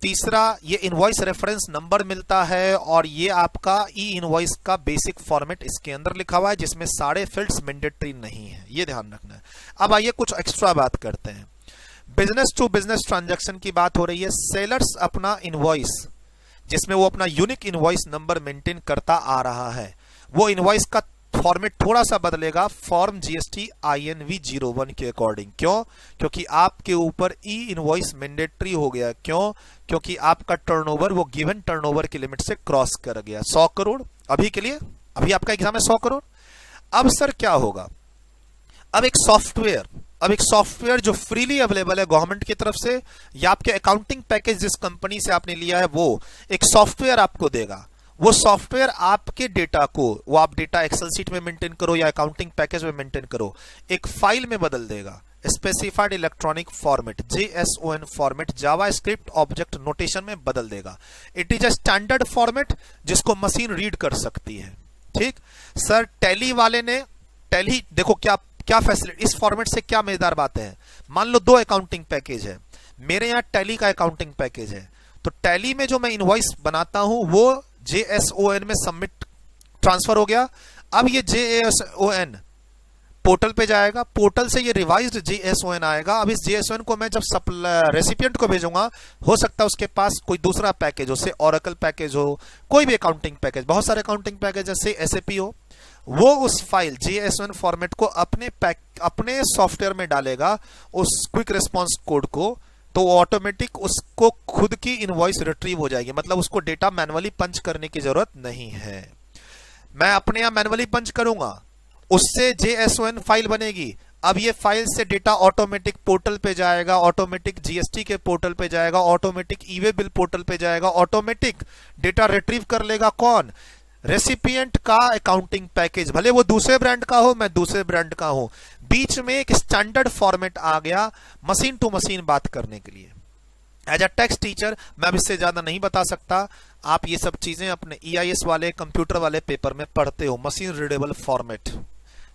तीसरा ये इनवॉइस रेफरेंस नंबर मिलता है, और ये आपका ई इनवॉइस का बेसिक फॉर्मेट इसके अंदर लिखा हुआ है, जिसमें सारे फील्ड्स मैंडेटरी नहीं है, ये ध्यान रखना है। अब आइए कुछ एक्स्ट्रा बात करते हैं। बिजनेस टू बिजनेस ट्रांजैक्शन की बात हो रही है। सेलर्स अपना इनवॉइस, जिसमें वो अपना यूनिक इनवॉइस नंबर मेंटेन करता आ रहा है, वो इनवॉइस का फॉर्मेट थोड़ा सा बदलेगा फॉर्म जीएसटी INV 01 के अकॉर्डिंग। क्यों? क्योंकि आपके ऊपर ई इनवॉइस मैंडेटरी हो गया। क्यों? क्योंकि आपका टर्नओवर वो गिवन टर्नओवर की लिमिट से क्रॉस कर गया। 100 करोड़ अभी के लिए, अभी आपका एग्जाम है 100 करोड़। अब सर क्या होगा? अब एक सॉफ्टवेयर जो फ्रीली अवेलेबल है गवर्नमेंट की तरफ से, या आपके अकाउंटिंग पैकेज जिस कंपनी से आपने लिया है वो एक सॉफ्टवेयर आपको देगा। वो सॉफ्टवेयर आपके डेटा को, वो आप डेटा एक्सेल शीट में मेंटेन करो या अकाउंटिंग पैकेज में मेंटेन करो, एक फाइल में बदल देगा। Specified electronic format JSON format JavaScript object notation में बदल देगा। It is a standard format जिसको मशीन रीड कर सकती है। ठीक सर, टैली वाले ने, टैली देखो क्या क्या फैसिलिटी, इस फॉर्मेट से क्या मजेदार बातें हैं। मान लो 2 अकाउंटिंग पैकेज है, मेरे यहाँ टैली का अकाउंटिंग पैकेज है, तो टैली में जो मैं इनवॉइस बनाता हूं वो JSON में सबमिट ट्रांसफर हो गया। अब ये JSON पोर्टल पे जाएगा, पोर्टल से ये रिवाइज्ड JSON आएगा। अब इस JSON को मैं जब रेसिपिएंट को भेजूंगा, हो सकता है उसके पास कोई दूसरा पैकेज हो, से ओरेकल पैकेज हो, कोई भी अकाउंटिंग पैकेज, बहुत सारे अकाउंटिंग पैकेज जैसे SAP हो, वो उस फाइल JSON फॉर्मेट को अपने सॉफ्टवेयर में डालेगा, उस क्विक रिस्पॉन्स कोड को, तो ऑटोमेटिक उसको खुद की इनवॉइस रिट्रीव हो जाएगी। मतलब उसको डेटा मैनुअली पंच करने की जरूरत नहीं है। मैं अपने यहां मैनुअली पंच करूंगा, उससे JSON फाइल बनेगी। अब ये फाइल से डेटा ऑटोमेटिक पोर्टल पे जाएगा, ऑटोमेटिक GST के पोर्टल पे जाएगा, ऑटोमेटिक ई-वे बिल पोर्टल पे जाएगा, ऑटोमेटिक डेटा रिट्रीव कर लेगा कौन? रेसिपिएंट का अकाउंटिंग पैकेज, भले वो दूसरे ब्रांड का हो, मैं दूसरे ब्रांड का हूं, बीच में एक स्टैंडर्ड फॉर्मेट आ गया मशीन टू मशीन बात करने के लिए। एज अ टेक्स्ट टीचर मैं अब इससे ज्यादा नहीं बता सकता, आप ये सब चीजें अपने EIS वाले कंप्यूटर वाले पेपर में पढ़ते हो। मशीन रीडेबल फॉर्मेट,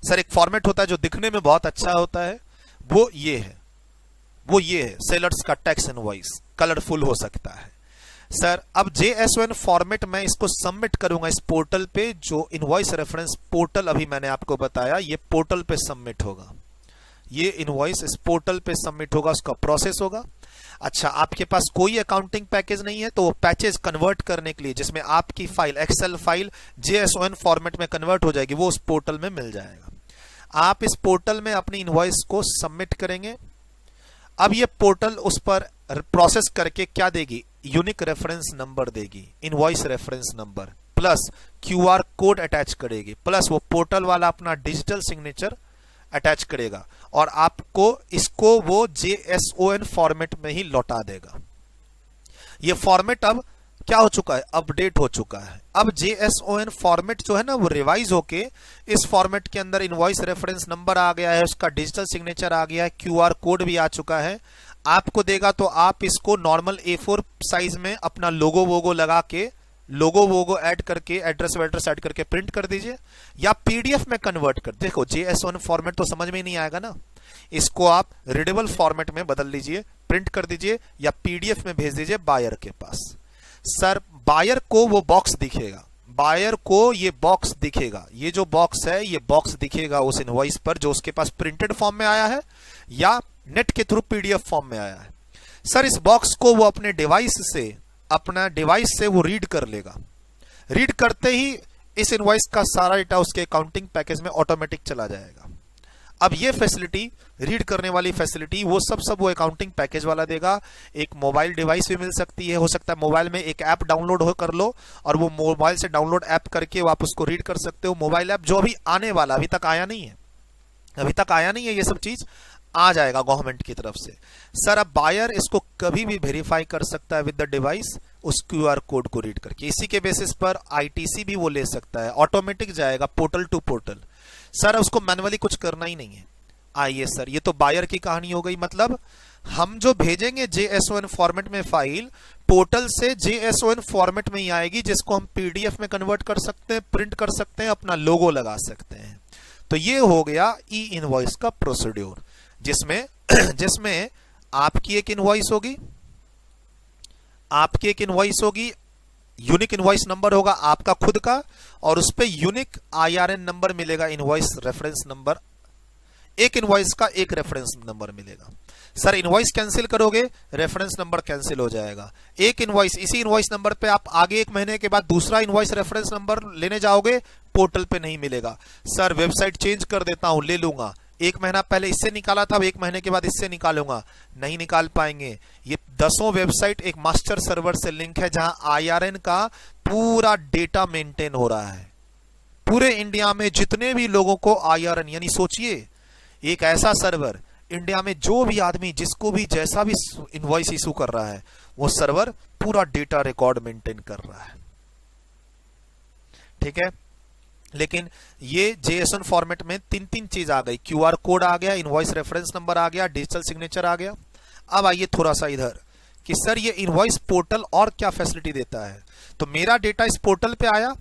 सर एक फॉर्मेट होता है जो दिखने में बहुत अच्छा होता है, वो ये है, सेलर्स का टैक्स इनवॉइस कलरफुल हो सकता है। सर अब JSON फॉर्मेट में इसको सबमिट करूंगा इस पोर्टल पे, जो इनवॉइस रेफरेंस पोर्टल अभी मैंने आपको बताया, ये पोर्टल पे सबमिट होगा, ये इनवॉइस इस पोर्टल पे सबमिट होगा, उसका प्रोसेस होगा। अच्छा, आपके पास कोई अकाउंटिंग पैकेज नहीं है तो वो पैकेज कन्वर्ट करने के लिए, जिसमें आपकी file excel file JSON format में कन्वर्ट हो जाएगी, वो उस पोर्टल में मिल जाएगा। आप इस पोर्टल में अपनी इनवॉइस को सबमिट करेंगे। अब ये पोर्टल उस पर प्रोसेस करके क्या देगी, यूनिक रेफरेंस नंबर देगी, invoice reference number plus QR code attach करेगी, प्लस वो पोर्टल वाला अपना डिजिटल सिग्नेचर अटैच करेगा और आपको इसको वो JSON फॉर्मेट में ही लौटा देगा। ये फॉर्मेट अब क्या हो चुका है, अपडेट हो चुका है। अब JSON फॉर्मेट जो है ना वो रिवाइज होके इस फॉर्मेट के अंदर इनवॉइस रेफरेंस नंबर आ गया है, उसका डिजिटल सिग्नेचर आ गया है, QR कोड भी आ चुका है, आपको देगा। तो आप इसको नॉर्मल A4 साइज में अपना लोगो वोगो लगा के, लोगो वोगो ऐड करके, एड्रेस वेड्रेस ऐड करके प्रिंट कर दीजिए, या PDF में कन्वर्ट कर, देखो JSON फॉर्मेट तो समझ में नहीं आएगा ना, इसको आप रीडेबल फॉर्मेट में बदल लीजिए, प्रिंट कर दीजिए या PDF में भेज दीजिए बायर के पास। सर बायर को वो बॉक्स दिखेगा, बायर को ये बॉक्स दिखेगा, ये जो बॉक्स है ये बॉक्स दिखेगा उस इनवॉइस पर जो उसके पास प्रिंटेड फॉर्म में आया है या नेट के थ्रू PDF फॉर्म में आया है। सर इस बॉक्स को वो अपने डिवाइस से वो रीड कर लेगा, रीड करते ही इस इनवॉइस का सारा डेटा उसके अकाउंटिंग पैकेज में ऑटोमेटिक चला जाएगा। अब ये फैसिलिटी, रीड करने वाली फैसिलिटी, वो सब वो अकाउंटिंग पैकेज वाला देगा। एक मोबाइल डिवाइस भी मिल सकती है, हो सकता है मोबाइल में एक ऐप डाउनलोड हो कर लो और वो मोबाइल से डाउनलोड ऐप करके आप उसको रीड कर सकते हो। मोबाइल ऐप जो अभी आने वाला, अभी तक आया नहीं है, ये सब चीज आ जाएगा गवर्नमेंट की तरफ से। सर अब बायर इसको कभी भी वेरीफाई कर सकता है विद द डिवाइस, उस QR कोड को रीड करके, इसी के बेसिस पर ITC भी वो ले सकता है, ऑटोमेटिक जाएगा पोर्टल टू पोर्टल। सर उसको मैनुअली कुछ करना ही नहीं है। आइए सर, ये तो बायर की कहानी हो गई, मतलब हम जो भेजेंगे JSON फॉर्मेट में फाइल, पोर्टल से JSON फॉर्मेट में ही आएगी, जिसको हम PDF में कन्वर्ट कर सकते हैं, प्रिंट कर सकते हैं, अपना लोगो लगा सकते हैं। तो ये हो गया ई इनवॉइस का प्रोसीड्योर, जिसमें आपकी एक इनवॉइस होगी, यूनिक इनवॉइस नंबर होगा आपका खुद का, और उस पे यूनिक IRN नंबर मिलेगा, इनवॉइस रेफरेंस नंबर, एक इनवॉइस का एक रेफरेंस नंबर मिलेगा। सर इनवॉइस कैंसिल करोगे, रेफरेंस नंबर कैंसिल हो जाएगा। एक इनवॉइस, इसी इनवॉइस नंबर पे आप आगे 1 महीने के बाद दूसरा इनवॉइस रेफरेंस नंबर लेने जाओगे, पोर्टल पे नहीं मिलेगा। सर वेबसाइट चेंज कर देता हूं, ले लूंगा, 1 महीना पहले इससे निकाला था, अब 1 महीने के बाद इससे निकालूंगा, नहीं निकाल पाएंगे। ये 10 वेबसाइट एक मास्टर सर्वर से लिंक है, जहां IRN का पूरा डेटा मेंटेन हो रहा है। पूरे इंडिया में जितने भी लोगों को IRN, यानी सोचिए एक ऐसा सर्वर, इंडिया में जो भी आदमी जिसको भी जैसा भी इनवॉइस इशू कर रहा है, वो सर्वर पूरा डेटा रिकॉर्ड मेंटेन कर रहा है। ठीक है, लेकिन ये JSON फॉर्मेट में 3 चीज आ गई, QR कोड आ गया, इनवॉइस रेफरेंस नंबर आ गया, डिजिटल सिग्नेचर आ गया। अब आइए थोड़ा सा इधर कि सर ये इनवॉइस पोर्टल और क्या फैसिलिटी देता है। तो मेरा डेटा इस पोर्टल पे आया,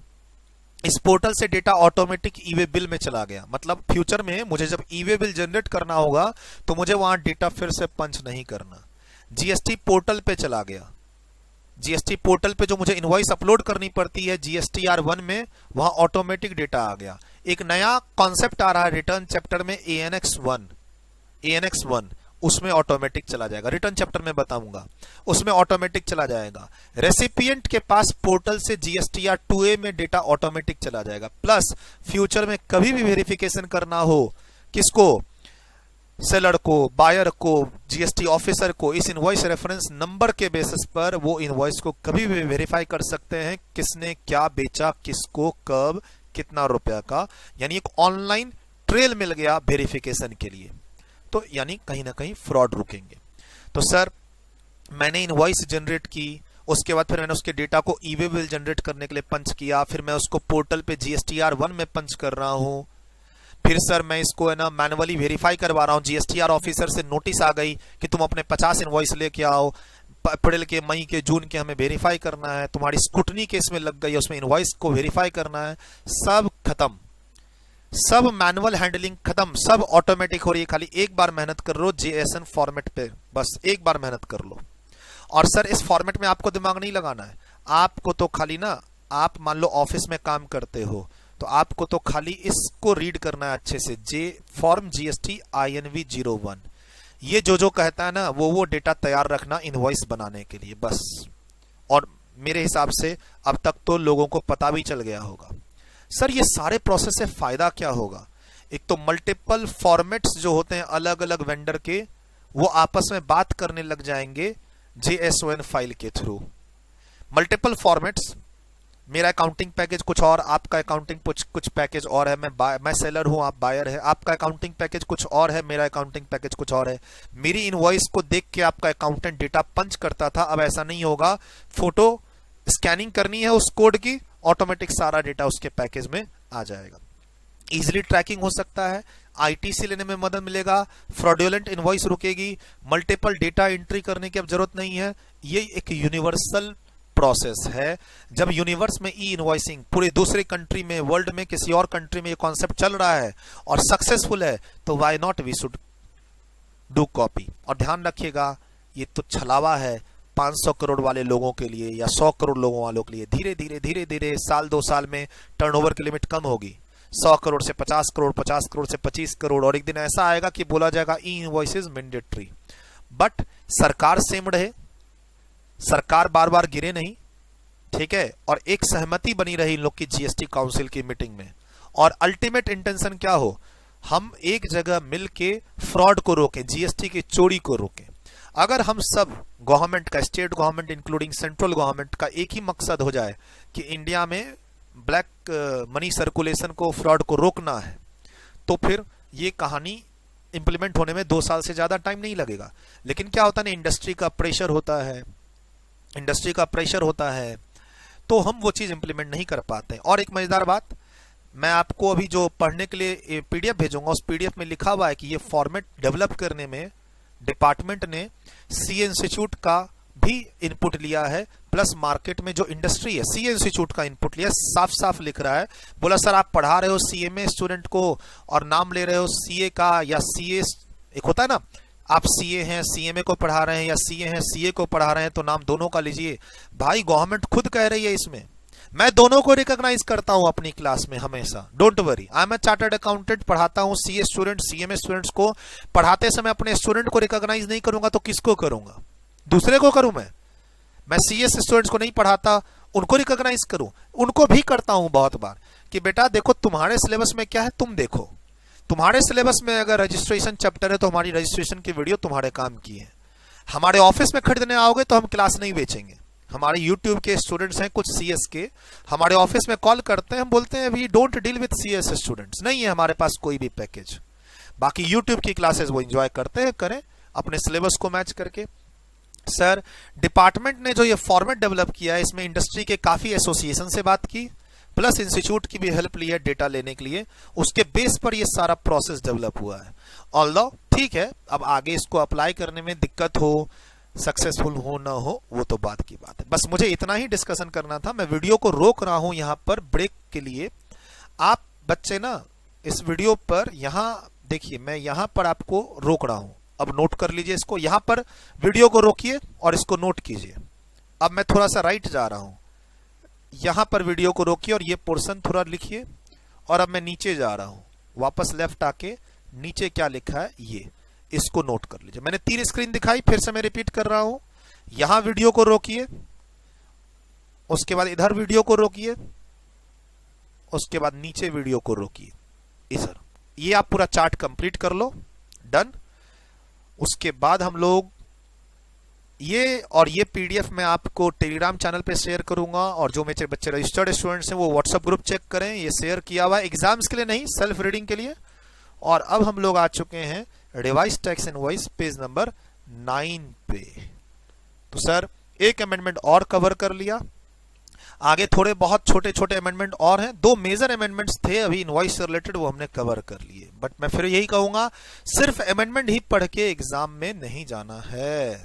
इस पोर्टल से डेटा ऑटोमेटिक ई-वे बिल में चला गया, मतलब फ्यूचर में मुझे जब ई-वे बिल जनरेट करना होगा तो मुझे वहां डेटा फिर से पंच नहीं करना। GST पोर्टल पे चला गया, GST पोर्टल पे जो मुझे इनवॉइस अपलोड करनी पड़ती है GSTR1 में, वहां ऑटोमेटिक डेटा आ गया। एक नया कॉन्सेप्ट आ रहा है रिटर्न चैप्टर में, ANX1, उसमें ऑटोमेटिक चला जाएगा, रिटर्न चैप्टर में बताऊंगा, उसमें ऑटोमेटिक चला जाएगा। रेसिपिएंट के पास पोर्टल से GSTR2A में डेटा ऑटोमेटिक चला जाएगा। प्लस फ्यूचर में कभी भी वेरिफिकेशन करना हो, किसको, सेलर को, बायर को, GST ऑफिसर को, इस इनवॉइस रेफरेंस नंबर के बेसिस पर वो इनवॉइस को कभी भी वेरीफाई कर सकते हैं, किसने क्या बेचा, किसको, कब, कितना रुपया का, यानी एक ऑनलाइन ट्रेल मिल गया वेरिफिकेशन के लिए। तो यानी कहीं ना कहीं फ्रॉड रुकेंगे। तो सर मैंने इनवॉइस जनरेट की, उसके बाद फिर मैंने उसके डेटा को ई-वे बिल जनरेट करने के लिए पंच किया, फिर मैं उसको पोर्टल पे GSTR1 में पंच कर रहा हूं, फिर सर मैं इसको है ना मैनुअली वेरीफाई करवा रहा हूं। GSTR ऑफिसर से नोटिस आ गई कि तुम अपने 50 इनवॉइस लेके आओ, अप्रैल के, मई के, जून के हमें वेरीफाई करना है, तुम्हारी स्क्रूटनी केस में लग गई है, उसमें इनवॉइस को वेरीफाई करना है, सब खत्म। सब मैनुअल हैंडलिंग खत्म, सब ऑटोमेटिक हो रही है, खाली एक बार मेहनत कर लो JSON फॉर्मेट पे, बस एक बार मेहनत कर लो। और सर इस फॉर्मेट में आपको दिमाग नहीं लगाना है, आपको तो खाली ना, आप मान लो ऑफिस में काम करते हो तो आपको तो खाली इसको रीड करना है अच्छे से, फॉर्म GST INV 01, ये जो कहता है ना वो डेटा तैयार रखना इनवॉइस बनाने के लिए बस। और मेरे हिसाब से अब तक तो लोगों को पता भी चल गया होगा। सर ये सारे प्रोसेस से फायदा क्या होगा? एक तो मल्टीपल फॉर्मेट्स जो होते हैं अलग अलग वेंडर के, वो आपस में बात करने लग जाएंगे JSON फाइल के थ्रू। मल्टीपल फॉर्मेट्स, मेरा अकाउंटिंग पैकेज कुछ और, आपका अकाउंटिंग कुछ पैकेज और है, मैं सेलर हूं, आप बायर है, आपका अकाउंटिंग पैकेज कुछ और है, मेरा अकाउंटिंग पैकेज कुछ और है। मेरी इनवॉइस को देख के आपका अकाउंटेंट डेटा पंच करता था, अब ऐसा नहीं होगा, फोटो स्कैनिंग करनी है उस कोड की, ऑटोमेटिक सारा डेटा उसके पैकेज में आ जाएगा। इजिली ट्रैकिंग हो सकता है, ITC लेने में मदद मिलेगा, फ्रॉडुलेंट इनवॉइस रुकेगी, मल्टीपल डेटा एंट्री करने की अब जरूरत नहीं है। ये एक यूनिवर्सल प्रोसेस है। जब यूनिवर्स में ई इनवॉइसिंग पूरे दूसरे कंट्री में, वर्ल्ड में किसी और कंट्री में ये कॉन्सेप्ट चल रहा है और सक्सेसफुल है, तो why not we should do copy. और ध्यान रखिएगा ये तो छलावा है 500 करोड़ वाले लोगों के लिए या 100 करोड़ लोगों वालों के लिए। धीरे धीरे साल 2 साल में टर्नओवर की लिमिट कम होगी, 100 करोड़ से 50 करोड़, 50 करोड़ से 25 करोड़, और एक दिन ऐसा आएगा कि बोला जाएगा ई इनवॉइसेस मैंडेटरी। बट सरकार सेम रहे, सरकार बार बार गिरे नहीं, ठीक है, और एक सहमति बनी रही इन लोग की GST काउंसिल की मीटिंग में। और अल्टीमेट इंटेंशन क्या हो, हम एक जगह मिलके फ्रॉड को रोकें, GST की चोरी को रोकें। अगर हम सब गवर्नमेंट का, state government including central government का एक ही मकसद हो जाए कि इंडिया में ब्लैक मनी सर्कुलेशन को, फ्रॉड को रोकना है, तो फिर ये कहानी इंप्लीमेंट होने में 2 साल से ज्यादा टाइम नहीं लगेगा। लेकिन क्या होता है ना, इंडस्ट्री का प्रेशर होता है, तो हम वो चीज इंप्लीमेंट नहीं कर पाते। और एक मजेदार बात, मैं आपको अभी जो पढ़ने के लिए PDF भेजूंगा, उस PDF में लिखा हुआ है कि ये फॉर्मेट डेवलप करने में डिपार्टमेंट ने CA इंस्टीट्यूट का भी इनपुट लिया है, प्लस मार्केट में जो इंडस्ट्री है CA इंस्टीट्यूट का इनपुट लिया। साफ साफ लिख रहा है, बोला सर आप पढ़ा रहे हो CA में स्टूडेंट को और नाम ले रहे हो CA का, या CA एक होता है ना, आप CA हैं CMA को पढ़ा रहे हैं, या CA हैं CA को पढ़ा रहे हैं, तो नाम दोनों का लीजिए। भाई गवर्नमेंट खुद कह रही है इसमें, मैं दोनों को रिकॉग्नाइज करता हूं अपनी क्लास में हमेशा, don't worry. I am a chartered accountant, पढ़ाता हूं CA स्टूडेंट, CMA स्टूडेंट्स को। पढ़ाते समय अपने स्टूडेंट को रिकॉग्नाइज नहीं करूंगा तो किसको करूंगा? दूसरे को करूं? मैं CA स्टूडेंट्स को नहीं पढ़ाता, उनको रिकॉग्नाइज करूं? उनको भी करता हूं बहुत बार कि बेटा देखो तुम्हारे सिलेबस में क्या है, तुम देखो। तुम्हारे सिलेबस में अगर रजिस्ट्रेशन चैप्टर है तो हमारी रजिस्ट्रेशन की वीडियो तुम्हारे काम की है। हमारे ऑफिस में खरीदने आओगे तो हम क्लास नहीं बेचेंगे। हमारे YouTube के स्टूडेंट्स हैं कुछ CS के, हमारे ऑफिस में कॉल करते हैं, हम बोलते हैं we don't deal with CS students, नहीं है हमारे पास कोई भी पैकेज। बाकी YouTube की क्लासेस वो एंजॉय करते हैं, करें अपने सिलेबस को मैच करके। सर डिपार्टमेंट ने जो ये फॉर्मेट डेवलप किया है, इसमें इंडस्ट्री के काफी एसोसिएशन से बात की, प्लस इंस्टीट्यूट की भी हेल्प ली है डेटा लेने के लिए, उसके बेस पर ये सारा प्रोसेस डेवलप हुआ है। ऑल्दो ठीक है, अब आगे इसको अप्लाई करने में दिक्कत हो, सक्सेसफुल हो ना हो, वो तो बात की बात है। बस मुझे इतना ही डिस्कशन करना था। मैं वीडियो को रोक रहा हूं यहां पर ब्रेक के लिए। आप बच्चे ना इस वीडियो पर यहां देखिए, मैं यहां पर आपको रोक रहा हूं, अब नोट कर लीजिए इसको। यहां पर वीडियो को रोकिए और इसको नोट कीजिए। अब मैं थोड़ा सा राइट जा रहा हूं, यहां पर वीडियो को रोकिए और ये पोर्शन थोड़ा लिखिए, और अब मैं नीचे जा रहा हूं, वापस लेफ्ट आके नीचे क्या लिखा है ये, इसको नोट कर लीजिए। मैंने 3 स्क्रीन दिखाई, फिर से मैं रिपीट कर रहा हूं। यहां वीडियो को रोकिए, उसके बाद इधर वीडियो को रोकिए, उसके बाद नीचे वीडियो को रोकिए इधर। ये आप पूरा चार्ट कंप्लीट कर लो, डन। उसके बाद हम लोग ये और ये PDF मैं आपको टेलीग्राम चैनल पे शेयर करूंगा, और जो मेरे बच्चे रजिस्टर्ड स्टूडेंट्स हैं वो व्हाट्सएप ग्रुप चेक करें, ये शेयर किया हुआ है एग्जाम्स के लिए नहीं, सेल्फ रीडिंग के लिए। और अब हम लोग आ चुके हैं revise tax invoice page number 9 पे। तो सर एक अमेंडमेंट और कवर कर लिया, आगे थोड़े बहुत छोटे छोटे अमेंडमेंट और हैं। 2 मेजर अमेंडमेंट्स थे अभी इनवॉइस से रिलेटेड, वो हमने कवर कर लिए। बट मैं फिर यही कहूंगा, सिर्फ अमेंडमेंट ही पढ़ के एग्जाम में नहीं जाना है।